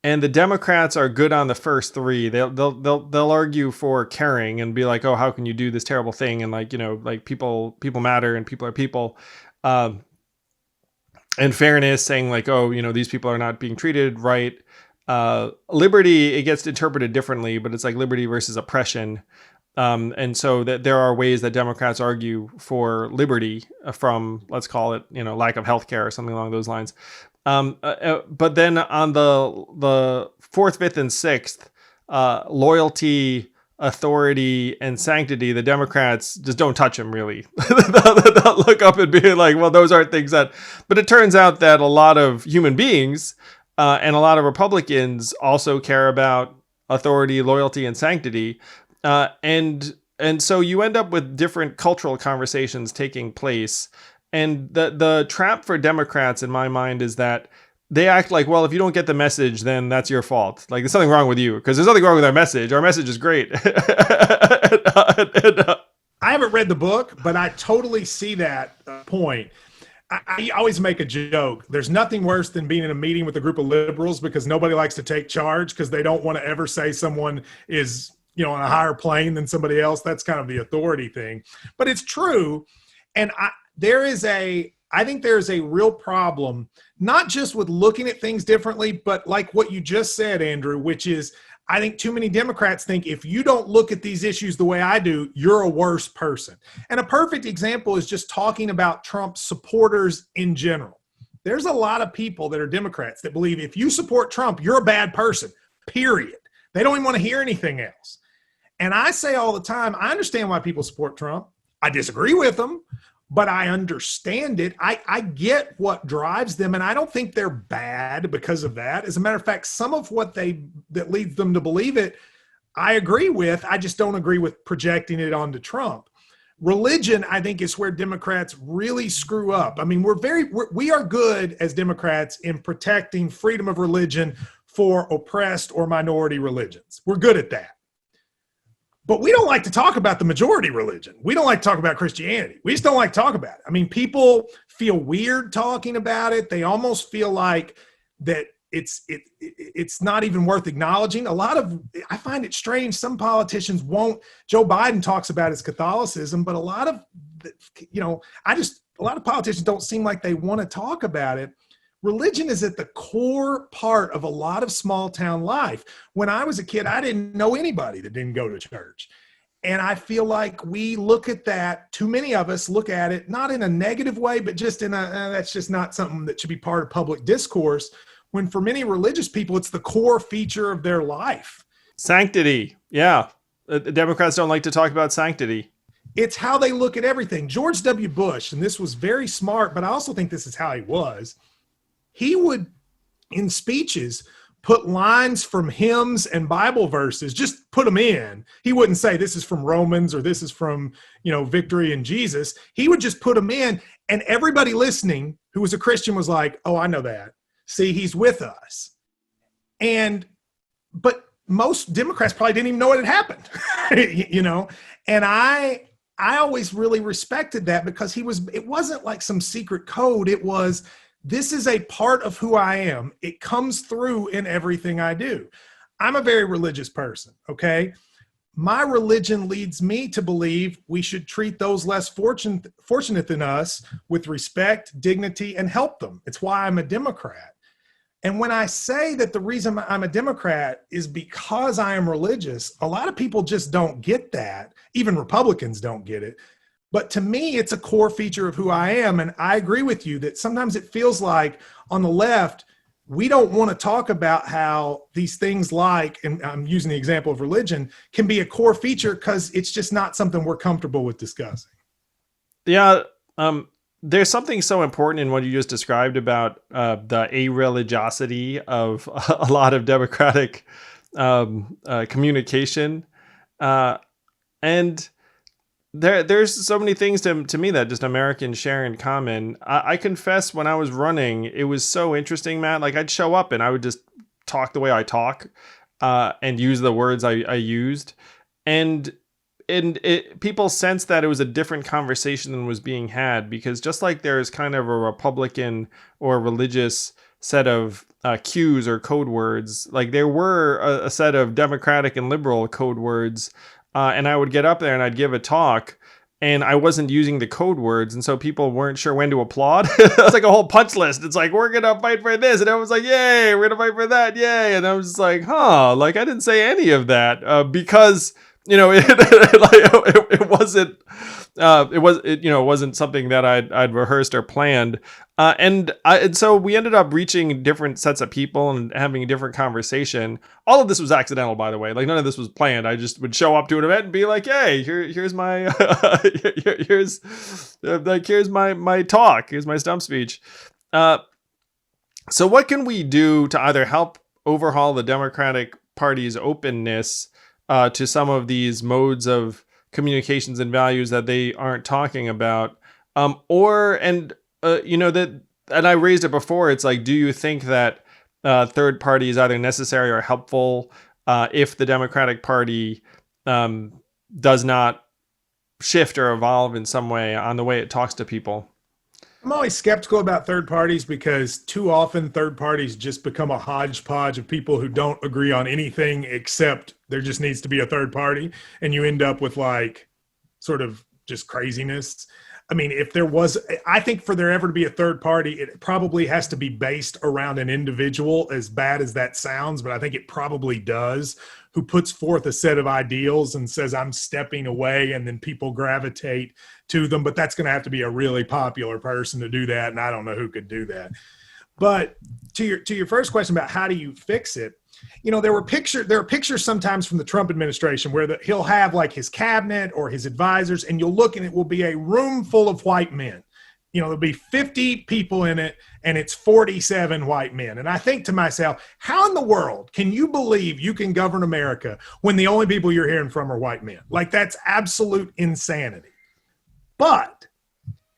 And the Democrats are good on the first 3. They'll argue for caring and be like, oh, how can you do this terrible thing? And like, you know, like people matter and people are people. And fairness, saying like, oh, you know, these people are not being treated right. Liberty, it gets interpreted differently, but it's like liberty versus oppression. And so that there are ways that Democrats argue for liberty from, let's call it, you know, lack of healthcare or something along those lines. But then on the fourth, fifth, and sixth, loyalty, authority, and sanctity, the Democrats just don't touch them really. They'll look up and be like, well, those aren't things that. But it turns out that a lot of human beings and a lot of Republicans also care about authority, loyalty, and sanctity, and so you end up with different cultural conversations taking place. And the trap for Democrats, in my mind, is that they act like, well, if you don't get the message, then that's your fault. Like, there's something wrong with you, because there's nothing wrong with our message. Our message is great. I haven't read the book, but I totally see that point. I always make a joke. There's nothing worse than being in a meeting with a group of liberals because nobody likes to take charge because they don't want to ever say someone is, on a higher plane than somebody else. That's kind of the authority thing. But it's true. And I think there's a real problem, not just with looking at things differently, but like what you just said, Andrew, which is I think too many Democrats think if you don't look at these issues the way I do, you're a worse person. And a perfect example is just talking about Trump supporters in general. There's a lot of people that are Democrats that believe if you support Trump, you're a bad person, period. They don't even want to hear anything else. And I say all the time, I understand why people support Trump. I disagree with them, but I understand it. I get what drives them, and I don't think they're bad because of that. As a matter of fact, some of what that leads them to believe it, I agree with. I just don't agree with projecting it onto Trump. Religion, I think, is where Democrats really screw up. I mean, we are good as Democrats in protecting freedom of religion for oppressed or minority religions. We're good at that. But we don't like to talk about the majority religion. We don't like to talk about Christianity. We just don't like to talk about it. I mean, people feel weird talking about it. They almost feel like that it's not even worth acknowledging. I find it strange. Some politicians won't. Joe Biden talks about his Catholicism, but a lot of politicians don't seem like they want to talk about it. Religion is at the core part of a lot of small town life. When I was a kid, I didn't know anybody that didn't go to church. And I feel like we look at that, too many of us look at it, not in a negative way, but just in that's just not something that should be part of public discourse. When for many religious people, it's the core feature of their life. Sanctity. Yeah. The Democrats don't like to talk about sanctity. It's how they look at everything. George W. Bush, and this was very smart, but I also think this is how he was. He would, in speeches, put lines from hymns and Bible verses, just put them in. He wouldn't say this is from Romans or this is from, Victory in Jesus. He would just put them in, and everybody listening who was a Christian was like, oh, I know that. See, he's with us. But most Democrats probably didn't even know what had happened, And I always really respected that because it wasn't like some secret code. It was, this is a part of who I am. It comes through in everything I do. I'm a very religious person, okay? My religion leads me to believe we should treat those less fortunate than us with respect, dignity, and help them. It's why I'm a Democrat. And when I say that the reason I'm a Democrat is because I am religious, a lot of people just don't get that. Even Republicans don't get it. But to me, it's a core feature of who I am. And I agree with you that sometimes it feels like on the left, we don't want to talk about how these things like, and I'm using the example of religion, can be a core feature because it's just not something we're comfortable with discussing. Yeah. There's something so important in what you just described about the a-religiosity of a lot of Democratic communication. And there's so many things to me that just Americans share in common. I confess when I was running, it was so interesting, Matt. Like I'd show up and I would just talk the way I talk and use the words I used. And people sensed that it was a different conversation than was being had, because just like there's kind of a Republican or religious set of cues or code words, like there were a set of Democratic and liberal code words. And I would get up there and I'd give a talk and I wasn't using the code words. And so people weren't sure when to applaud. It was like a whole punch list. It's like, we're going to fight for this. And everyone's like, yay, we're going to fight for that. Yay. And I was just like, like I didn't say any of that because it wasn't. It wasn't something that I'd rehearsed or planned, and so we ended up reaching different sets of people and having a different conversation. All of this was accidental, by the way. Like none of this was planned. I just would show up to an event and be like, "Hey, here's my here's my talk. Here's my stump speech." So what can we do to either help overhaul the Democratic Party's openness to some of these modes of communications and values that they aren't talking about, that, and I raised it before. It's like, do you think that third party is either necessary or helpful if the Democratic Party does not shift or evolve in some way on the way it talks to people? I'm always skeptical about third parties because too often third parties just become a hodgepodge of people who don't agree on anything except there just needs to be a third party. And you end up with like sort of just craziness. I mean, I think for there ever to be a third party, it probably has to be based around an individual, as bad as that sounds, but I think it probably does, who puts forth a set of ideals and says, I'm stepping away, and then people gravitate to them. But that's going to have to be a really popular person to do that, and I don't know who could do that. But to your first question about how do you fix it, there are pictures sometimes from the Trump administration where he'll have like his cabinet or his advisors, and you'll look and it will be a room full of white men. There'll be 50 people in it and it's 47 white men. And I think to myself, how in the world can you believe you can govern America when the only people you're hearing from are white men? Like, that's absolute insanity. But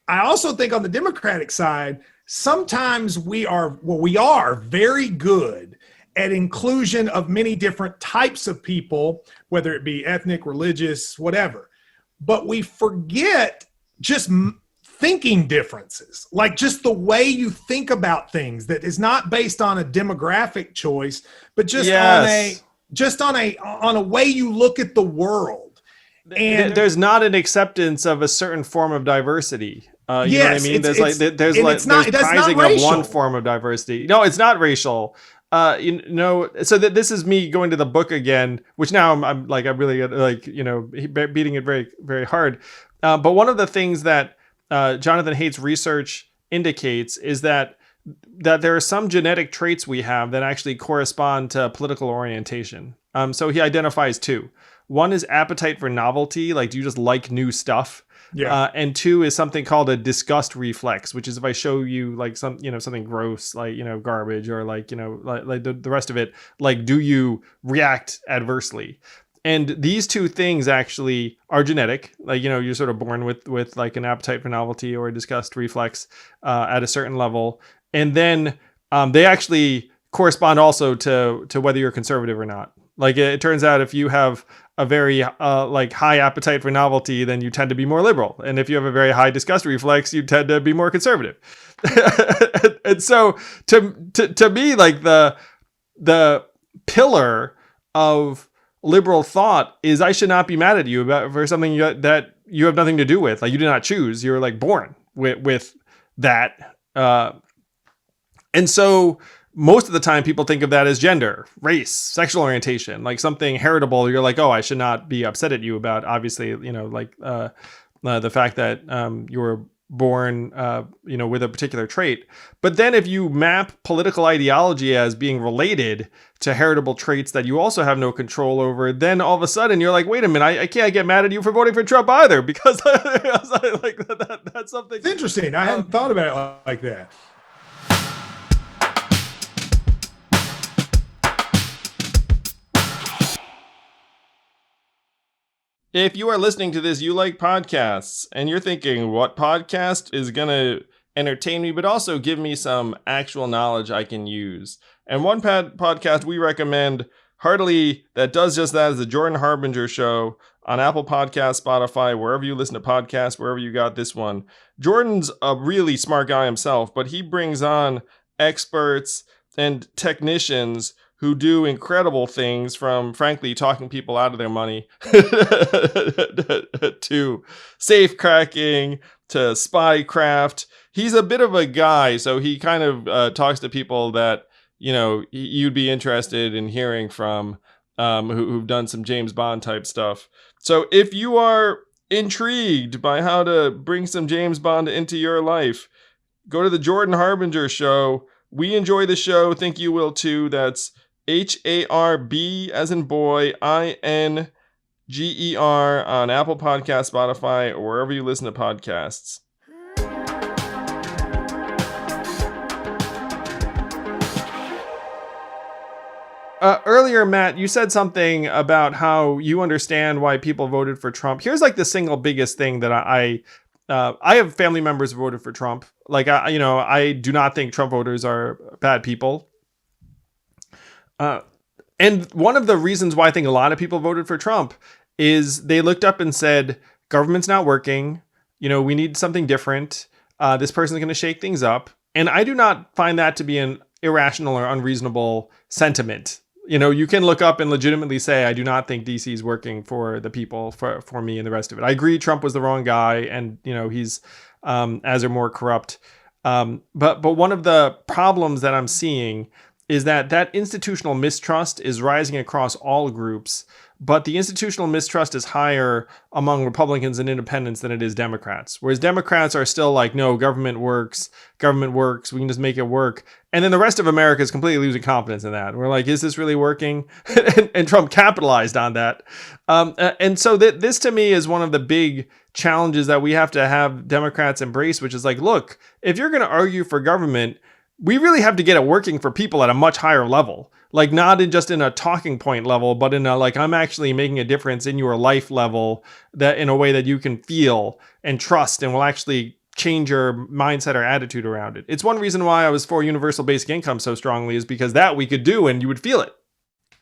I also think on the Democratic side, sometimes we are very good at inclusion of many different types of people, whether it be ethnic, religious, whatever. But we forget just thinking differences, like just the way you think about things that is not based on a demographic choice, but just on a way you look at the world. And there's not an acceptance of a certain form of diversity. You know what I mean? There's prizing of one form of diversity. No, it's not racial. So that this is me going to the book again, which now I'm really beating it very, very hard. But one of the things that Jonathan Haidt's research indicates is that there are some genetic traits we have that actually correspond to political orientation. So he identifies two. One is appetite for novelty, like do you just like new stuff? Yeah. And two is something called a disgust reflex, which is if I show you like something gross, like, garbage, or like the rest of it, like, do you react adversely? And these two things actually are genetic. Like, you're sort of born with like an appetite for novelty or a disgust reflex at a certain level. And then they actually correspond also to whether you're conservative or not. Like, it turns out if you have a very high appetite for novelty, then you tend to be more liberal. And if you have a very high disgust reflex, you tend to be more conservative. And so to me, like the pillar of liberal thought is I should not be mad at you for something that you have nothing to do with. Like, you did not choose. You're like born with that. And so most of the time people think of that as gender, race, sexual orientation, like something heritable. You're like, oh, I should not be upset at you about, obviously, the fact that you were born, with a particular trait. But then if you map political ideology as being related to heritable traits that you also have no control over, then all of a sudden you're like, wait a minute, I can't get mad at you for voting for Trump either, because that's something. It's interesting. I hadn't thought about it like that. If you are listening to this, you like podcasts, and you're thinking, what podcast is going to entertain me, but also give me some actual knowledge I can use? And one podcast we recommend heartily that does just that is the Jordan Harbinger Show on Apple Podcasts, Spotify, wherever you listen to podcasts, wherever you got this one. Jordan's a really smart guy himself, but he brings on experts and technicians who do incredible things, from, frankly, talking people out of their money to safe cracking to spycraft. He's a bit of a guy, so he kind of talks to people that, you'd be interested in hearing from. who've done some James Bond type stuff. So if you are intrigued by how to bring some James Bond into your life, go to the Jordan Harbinger show. We enjoy the show. Think you will too. That's HARB as in boy, INGER on Apple Podcast, Spotify, or wherever you listen to podcasts. Earlier, Matt, you said something about how you understand why people voted for Trump. Here's like the single biggest thing that I have family members who voted for Trump. Like, I do not think Trump voters are bad people. And one of the reasons why I think a lot of people voted for Trump is they looked up and said, government's not working. We need something different. This person's going to shake things up. And I do not find that to be an irrational or unreasonable sentiment. You can look up and legitimately say, I do not think DC is working for the people, for me and the rest of it. I agree Trump was the wrong guy, and, he's as or more corrupt. But one of the problems that I'm seeing is that institutional mistrust is rising across all groups, but the institutional mistrust is higher among Republicans and independents than it is Democrats. Whereas Democrats are still like, no, government works, we can just make it work. And then the rest of America is completely losing confidence in that. We're like, is this really working? and Trump capitalized on that. And so this to me is one of the big challenges that we have to have Democrats embrace, which is like, look, if you're going to argue for government, we really have to get it working for people at a much higher level, like not just in a talking point level, but in a, like, I'm actually making a difference in your life level, that in a way that you can feel and trust and will actually change your mindset or attitude around it. It's one reason why I was for universal basic income so strongly, is because that we could do and you would feel it.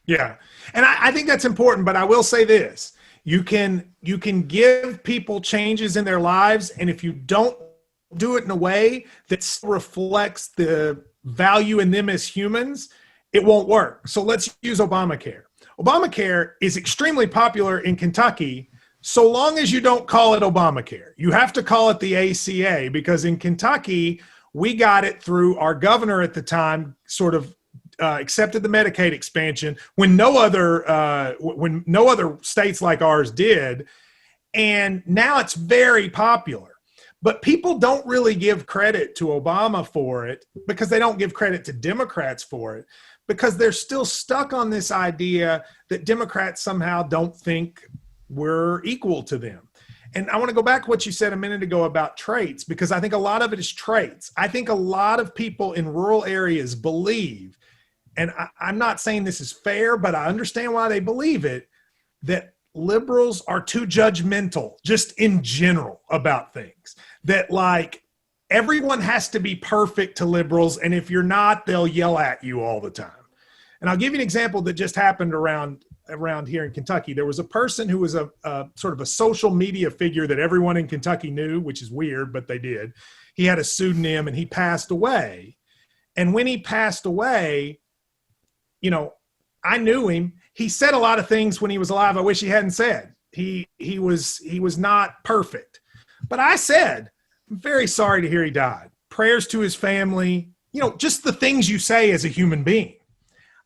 Yeah. And I think that's important, but I will say this, you can give people changes in their lives. And if you don't do it in a way that reflects the value in them as humans, it won't work. So let's use Obamacare. Obamacare is extremely popular in Kentucky, so long as you don't call it Obamacare. You have to call it the ACA, because in Kentucky, we got it through our governor at the time, sort of accepted the Medicaid expansion when no other states like ours did. And now it's very popular. But people don't really give credit to Obama for it, because they don't give credit to Democrats for it, because they're still stuck on this idea that Democrats somehow don't think we're equal to them. And I want to go back to what you said a minute ago about traits, because I think a lot of it is traits. I think a lot of people in rural areas believe, and I'm not saying this is fair, but I understand why they believe it, that liberals are too judgmental, just in general, about things. That like everyone has to be perfect to liberals, and if you're not, they'll yell at you all the time. And I'll give you an example that just happened around here in Kentucky. There was a person who was a sort of a social media figure that everyone in Kentucky knew, which is weird, but they did. He had a pseudonym and he passed away. And when he passed away, I knew him. He said a lot of things when he was alive I wish he hadn't said. He was not perfect. But I said, I'm very sorry to hear he died. Prayers to his family, just the things you say as a human being.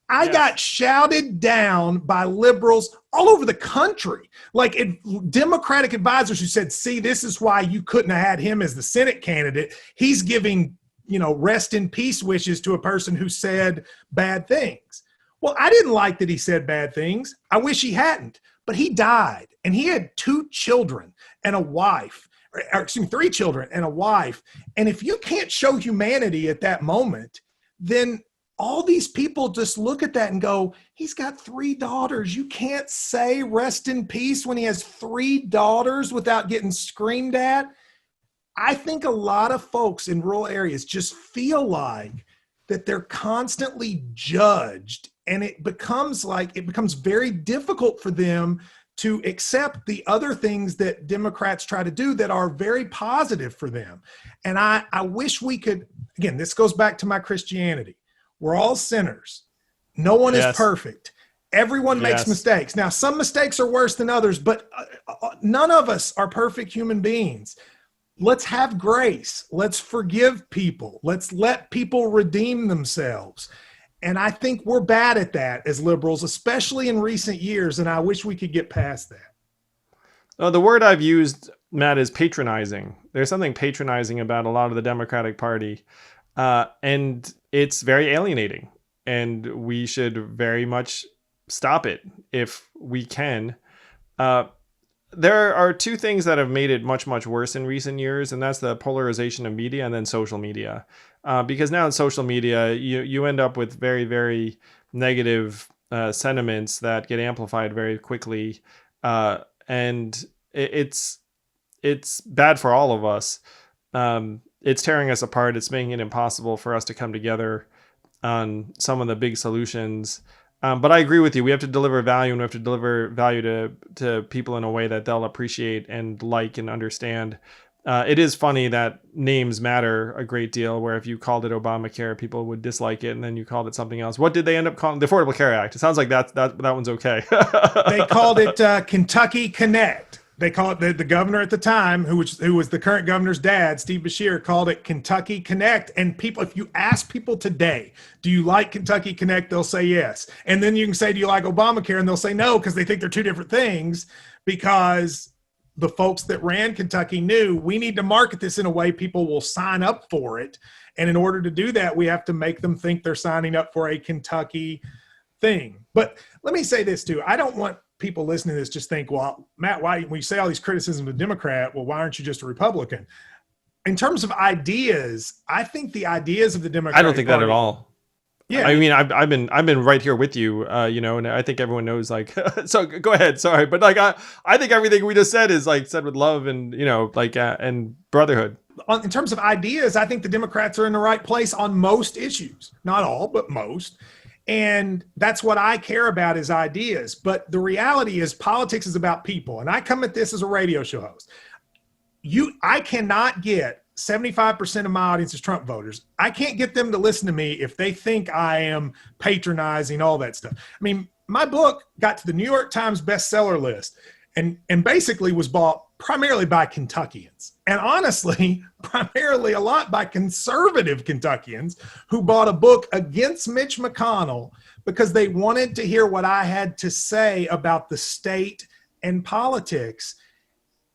I got shouted down by liberals all over the country, like Democratic advisors who said, see, this is why you couldn't have had him as the Senate candidate. He's giving, rest in peace wishes to a person who said bad things. Well, I didn't like that he said bad things. I wish he hadn't, but he died, and he had 2 children and a wife, or 3 children and a wife. And if you can't show humanity at that moment, then all these people just look at that and go, he's got 3 daughters. You can't say rest in peace when he has 3 daughters without getting screamed at. I think a lot of folks in rural areas just feel like that they're constantly judged, and it becomes very difficult for them to accept the other things that Democrats try to do that are very positive for them. And I wish we could, again, this goes back to my Christianity. We're all sinners. No one is perfect. Everyone makes mistakes. Now, some mistakes are worse than others, but none of us are perfect human beings. Let's have grace. Let's forgive people. Let's let people redeem themselves. And I think we're bad at that as liberals, especially in recent years. And I wish we could get past that. The word I've used, Matt, is patronizing. There's something patronizing about a lot of the Democratic Party, and it's very alienating. And we should very much stop it if we can. There are two things that have made it much, much worse in recent years, and that's the polarization of media and then social media. Because now in social media, you end up with very, very negative sentiments that get amplified very quickly. And it's bad for all of us. It's tearing us apart. It's making it impossible for us to come together on some of the big solutions. But I agree with you. We have to deliver value, and we have to deliver value to people in a way that they'll appreciate and like and understand. It is funny that names matter a great deal, where if you called it Obamacare, people would dislike it, and then you called it something else. What did they end up calling the Affordable Care Act? It sounds like that one's okay. They called it Kentucky Connect. They called it, the governor at the time, who was the current governor's dad, Steve Beshear, called it Kentucky Connect. And people, if you ask people today, do you like Kentucky Connect? They'll say yes. And then you can say, do you like Obamacare? And they'll say no, because they think they're two different things, because the folks that ran Kentucky knew we need to market this in a way people will sign up for it. And in order to do that, we have to make them think they're signing up for a Kentucky thing. But let me say this too. I don't want people listening to this just think, well, Matt, why, when you say all these criticisms of a Democrat, well, why aren't you just a Republican? In terms of ideas, I think the ideas of the Democratic I don't think Party, that at all. Yeah. I mean, I've been right here with you, and I think everyone knows, like, so go ahead. Sorry. But like, I think everything we just said is like said with love and, and brotherhood. In terms of ideas, I think the Democrats are in the right place on most issues, not all, but most. And that's what I care about, is ideas. But the reality is politics is about people. And I come at this as a radio show host. I cannot get 75% of my audience is Trump voters. I can't get them to listen to me if they think I am patronizing, all that stuff. I mean, my book got to the New York Times bestseller list and basically was bought primarily by Kentuckians. And honestly, primarily a lot by conservative Kentuckians who bought a book against Mitch McConnell because they wanted to hear what I had to say about the state and politics.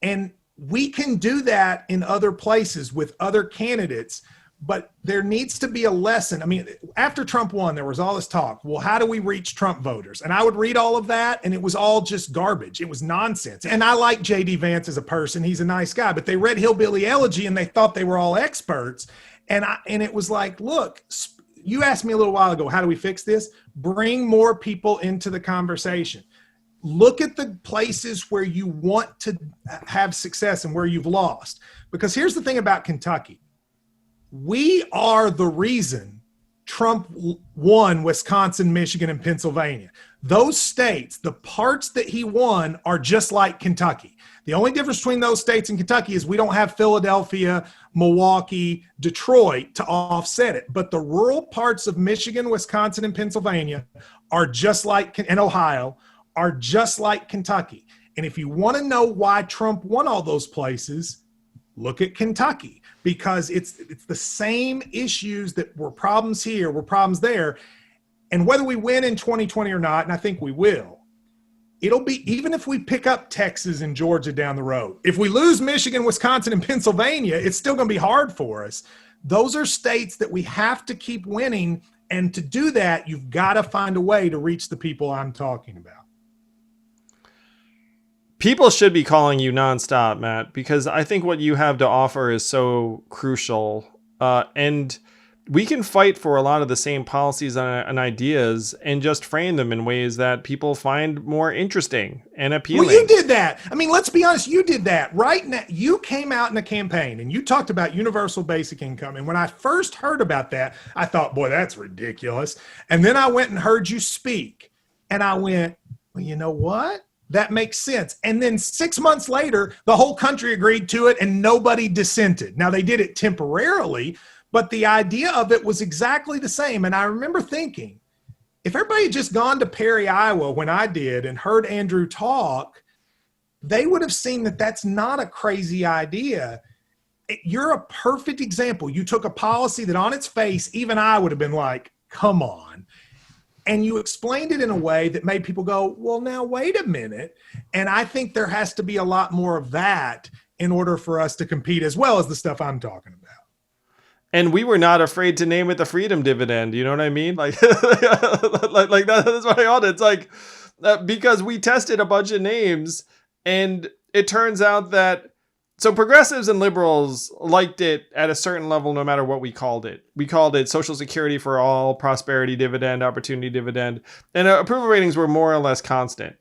And we can do that in other places with other candidates, but there needs to be a lesson. I mean, after Trump won, there was all this talk. Well, how do we reach Trump voters? And I would read all of that, and it was all just garbage. It was nonsense. And I like J.D. Vance as a person. He's a nice guy. But they read Hillbilly Elegy, and they thought they were all experts. And it was like, look, you asked me a little while ago, how do we fix this? Bring more people into the conversation. Look at the places where you want to have success and where you've lost. Because here's the thing about Kentucky. We are the reason Trump won Wisconsin, Michigan, and Pennsylvania. Those states, the parts that he won, are just like Kentucky. The only difference between those states and Kentucky is we don't have Philadelphia, Milwaukee, Detroit to offset it. But the rural parts of Michigan, Wisconsin, and Pennsylvania are just like, and Ohio, are just like Kentucky. And if you want to know why Trump won all those places, look at Kentucky, because it's the same issues that were problems here, were problems there. And whether we win in 2020 or not, and I think we will, it'll be, even if we pick up Texas and Georgia down the road, if we lose Michigan, Wisconsin, and Pennsylvania, it's still going to be hard for us. Those are states that we have to keep winning. And to do that, you've got to find a way to reach the people I'm talking about. People should be calling you nonstop, Matt, because I think what you have to offer is so crucial. And we can fight for a lot of the same policies and ideas and just frame them in ways that people find more interesting and appealing. Well, you did that. I mean, let's be honest. You did that right now. You came out in a campaign and you talked about universal basic income. And when I first heard about that, I thought, boy, that's ridiculous. And then I went and heard you speak and I went, well, you know what? That makes sense. And then 6 months later, the whole country agreed to it and nobody dissented. Now, they did it temporarily, but the idea of it was exactly the same. And I remember thinking, if everybody had just gone to Perry, Iowa, when I did, and heard Andrew talk, they would have seen that that's not a crazy idea. You're a perfect example. You took a policy that on its face, even I would have been like, come on. And you explained it in a way that made people go, well, now wait a minute. And I think there has to be a lot more of that in order for us to compete, as well as the stuff I'm talking about. And we were not afraid to name it the freedom dividend. You know what I mean? Like, like that's what I ought. It's like, because we tested a bunch of names, and it turns out that, so progressives and liberals liked it at a certain level, no matter what we called it. We called it Social Security for All, Prosperity Dividend, Opportunity Dividend, and approval ratings were more or less constant.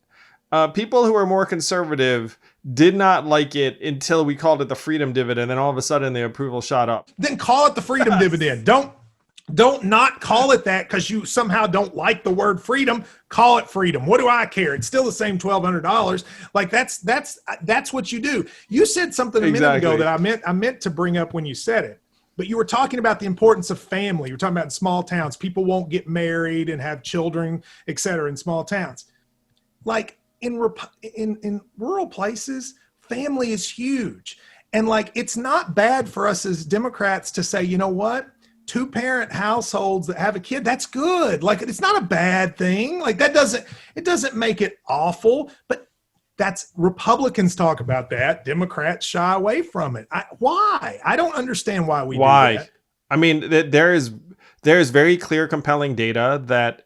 People who are more conservative did not like it until we called it the freedom dividend, and all of a sudden the approval shot up. Then call it the freedom dividend. Don't not call it that because you somehow don't like the word freedom. Call it freedom. What do I care? It's still the same $1,200. Like that's what you do. You said something a minute ago that I meant to bring up when you said it. But you were talking about the importance of family. You were talking about in small towns, people won't get married and have children, et cetera, in small towns. Like in rural places, family is huge. And like, it's not bad for us as Democrats to say, you know what? 2-parent households that have a kid, that's good. Like, it's not a bad thing. Like, it doesn't make it awful, but that's, Republicans talk about that. Democrats shy away from it. Why? I don't understand why we do that. I mean, there is very clear, compelling data that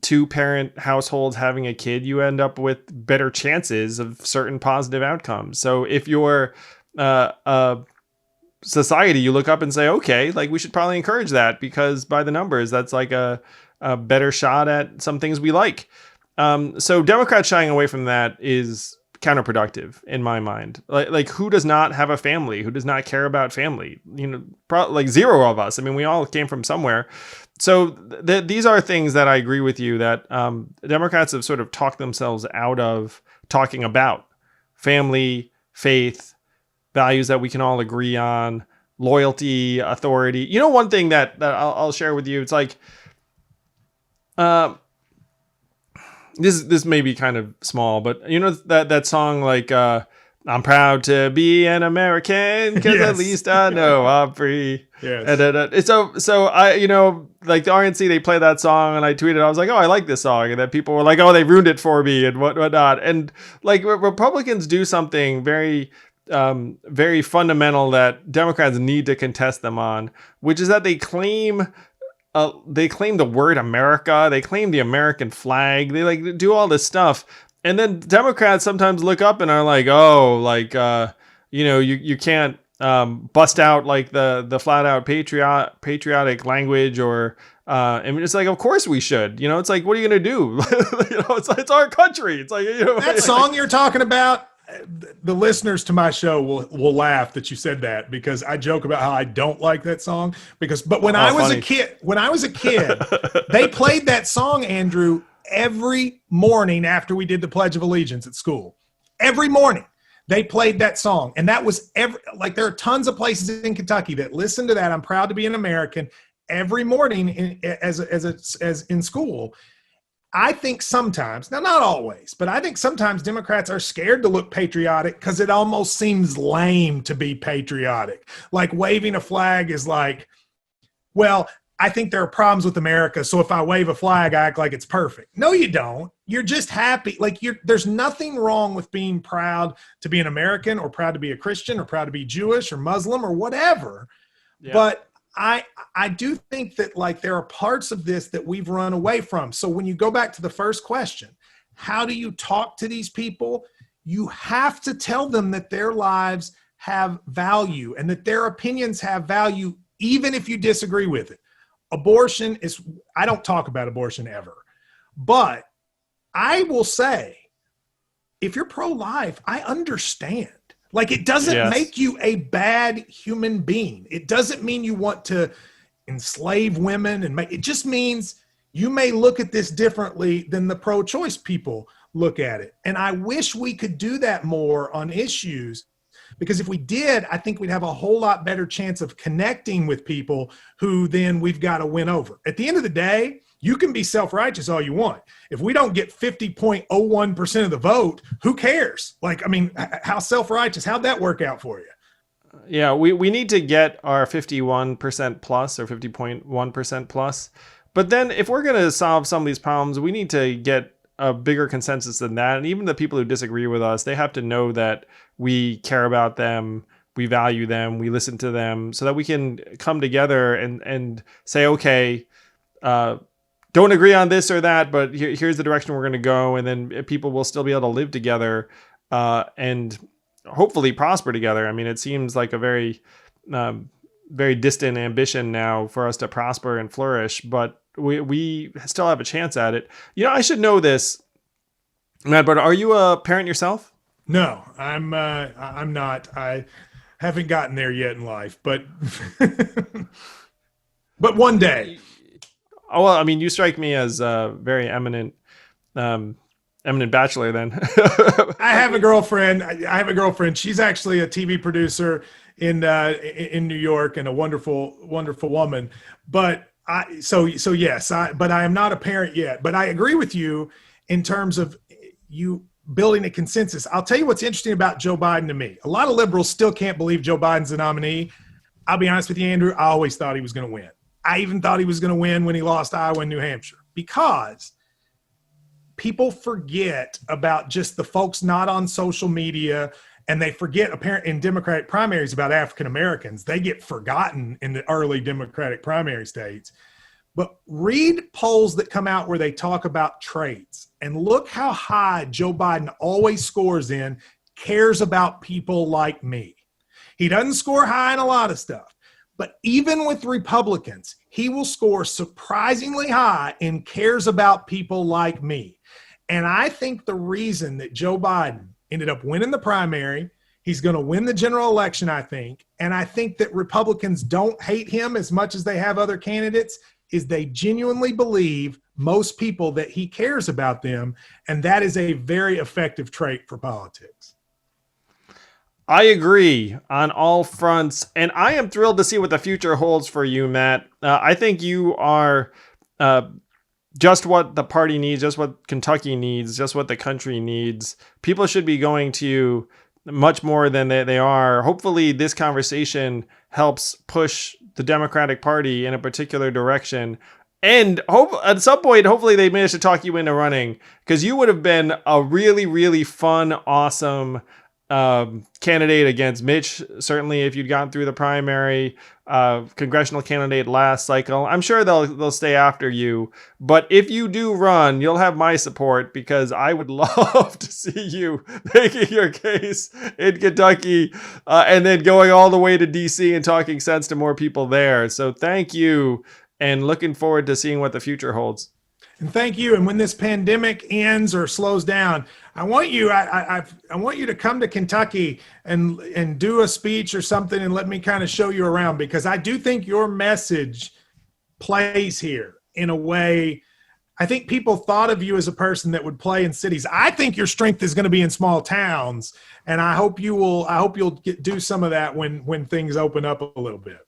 2-parent households having a kid, you end up with better chances of certain positive outcomes. So if you're society, you look up and say, okay, like we should probably encourage that, because by the numbers, that's like a better shot at some things we like. So Democrats shying away from that is counterproductive in my mind. Like who does not have a family? Who does not care about family? You know, like zero of us. I mean, we all came from somewhere. So these are things that I agree with you that Democrats have sort of talked themselves out of talking about: family, faith, values that we can all agree on, loyalty, authority. You know, one thing that I'll share with you, it's like, this may be kind of small, but you know that song, like, I'm proud to be an American because at least I know I'm free. Yes. And so I, you know, like the RNC, they play that song, and I tweeted, I was like, oh, I like this song. And then people were like, oh, they ruined it for me and whatnot. And like Republicans do something very fundamental that Democrats need to contest them on, which is that they claim the word America, they claim the American flag, they like do all this stuff, and then Democrats sometimes look up and are like, oh, like you know, you can't bust out like the flat out patriotic language, or I mean, it's like, of course we should. You know, it's like, what are you gonna do? You know, it's our country. It's like, you know, that song you're talking about. The listeners to my show will laugh that you said that, because I joke about how I don't like that song, but when I was a kid, they played that song, Andrew, every morning after we did the Pledge of Allegiance at school. Every morning they played that song. And that was like, there are tons of places in Kentucky that listen to that. I'm proud to be an American every morning as in school. I think sometimes, now not always, but I think sometimes Democrats are scared to look patriotic because it almost seems lame to be patriotic. Like waving a flag is like, well, I think there are problems with America, so if I wave a flag, I act like it's perfect. No, you don't. You're just happy. Like there's nothing wrong with being proud to be an American, or proud to be a Christian, or proud to be Jewish or Muslim or whatever. Yeah. But I do think that like there are parts of this that we've run away from. So when you go back to the first question, how do you talk to these people? You have to tell them that their lives have value and that their opinions have value, even if you disagree with it. Abortion is, I don't talk about abortion ever, but I will say, if you're pro-life, I understand. Like, it doesn't make you a bad human being. It doesn't mean you want to enslave women, and it just means you may look at this differently than the pro-choice people look at it. And I wish we could do that more on issues, because if we did, I think we'd have a whole lot better chance of connecting with people who then we've got to win over. At the end of the day, you can be self-righteous all you want. If we don't get 50.01% of the vote, who cares? Like, I mean, how self-righteous? How'd that work out for you? Yeah, we need to get our 51% plus or 50.1% plus. But then if we're going to solve some of these problems, we need to get a bigger consensus than that. And even the people who disagree with us, they have to know that we care about them, we value them, we listen to them, so that we can come together and say, okay, don't agree on this or that, but here's the direction we're going to go. And then people will still be able to live together and hopefully prosper together. I mean, it seems like a very, very distant ambition now for us to prosper and flourish, but we still have a chance at it. You know, I should know this, Matt, but are you a parent yourself? No, I'm not. I haven't gotten there yet in life, but but one day. Oh, well, I mean, you strike me as a very eminent bachelor then. I have a girlfriend. She's actually a TV producer in New York and a wonderful, wonderful woman. But yes, but I am not a parent yet. But I agree with you in terms of you building a consensus. I'll tell you what's interesting about Joe Biden to me. A lot of liberals still can't believe Joe Biden's the nominee. I'll be honest with you, Andrew. I always thought he was going to win. I even thought he was going to win when he lost Iowa and New Hampshire, because people forget about just the folks not on social media, and they forget apparently in Democratic primaries about African Americans. They get forgotten in the early Democratic primary states. But read polls that come out where they talk about traits, and look how high Joe Biden always scores in cares about people like me. He doesn't score high in a lot of stuff. But even with Republicans, he will score surprisingly high and cares about people like me. And I think the reason that Joe Biden ended up winning the primary, he's going to win the general election, I think. And I think that Republicans don't hate him as much as they have other candidates, is they genuinely believe, most people, that he cares about them. And that is a very effective trait for politics. I agree on all fronts, and I am thrilled to see what the future holds for you, Matt. I think you are just what the party needs, just what Kentucky needs, just what the country needs. People should be going to you much more than they are. Hopefully this conversation helps push the Democratic Party in a particular direction. And at some point, hopefully they manage to talk you into running, because you would have been a really, really fun, awesome candidate against Mitch. Certainly, if you'd gotten through the primary, congressional candidate last cycle, I'm sure they'll stay after you. But if you do run, you'll have my support, because I would love to see you making your case in Kentucky and then going all the way to DC and talking sense to more people there. So thank you, and looking forward to seeing what the future holds. And thank you. And when this pandemic ends or slows down, I want you to come to Kentucky and do a speech or something, and let me kind of show you around, because I do think your message plays here in a way. I think people thought of you as a person that would play in cities. I think your strength is going to be in small towns, and I hope you'll do some of that when things open up a little bit.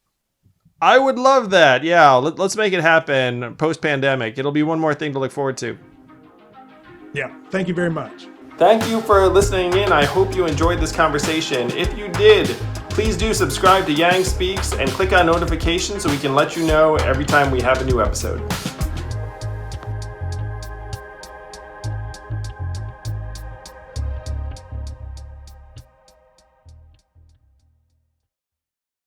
I would love that. Yeah, let's make it happen post-pandemic. It'll be one more thing to look forward to. Yeah, thank you very much. Thank you for listening in. I hope you enjoyed this conversation. If you did, please do subscribe to Yang Speaks and click on notifications so we can let you know every time we have a new episode.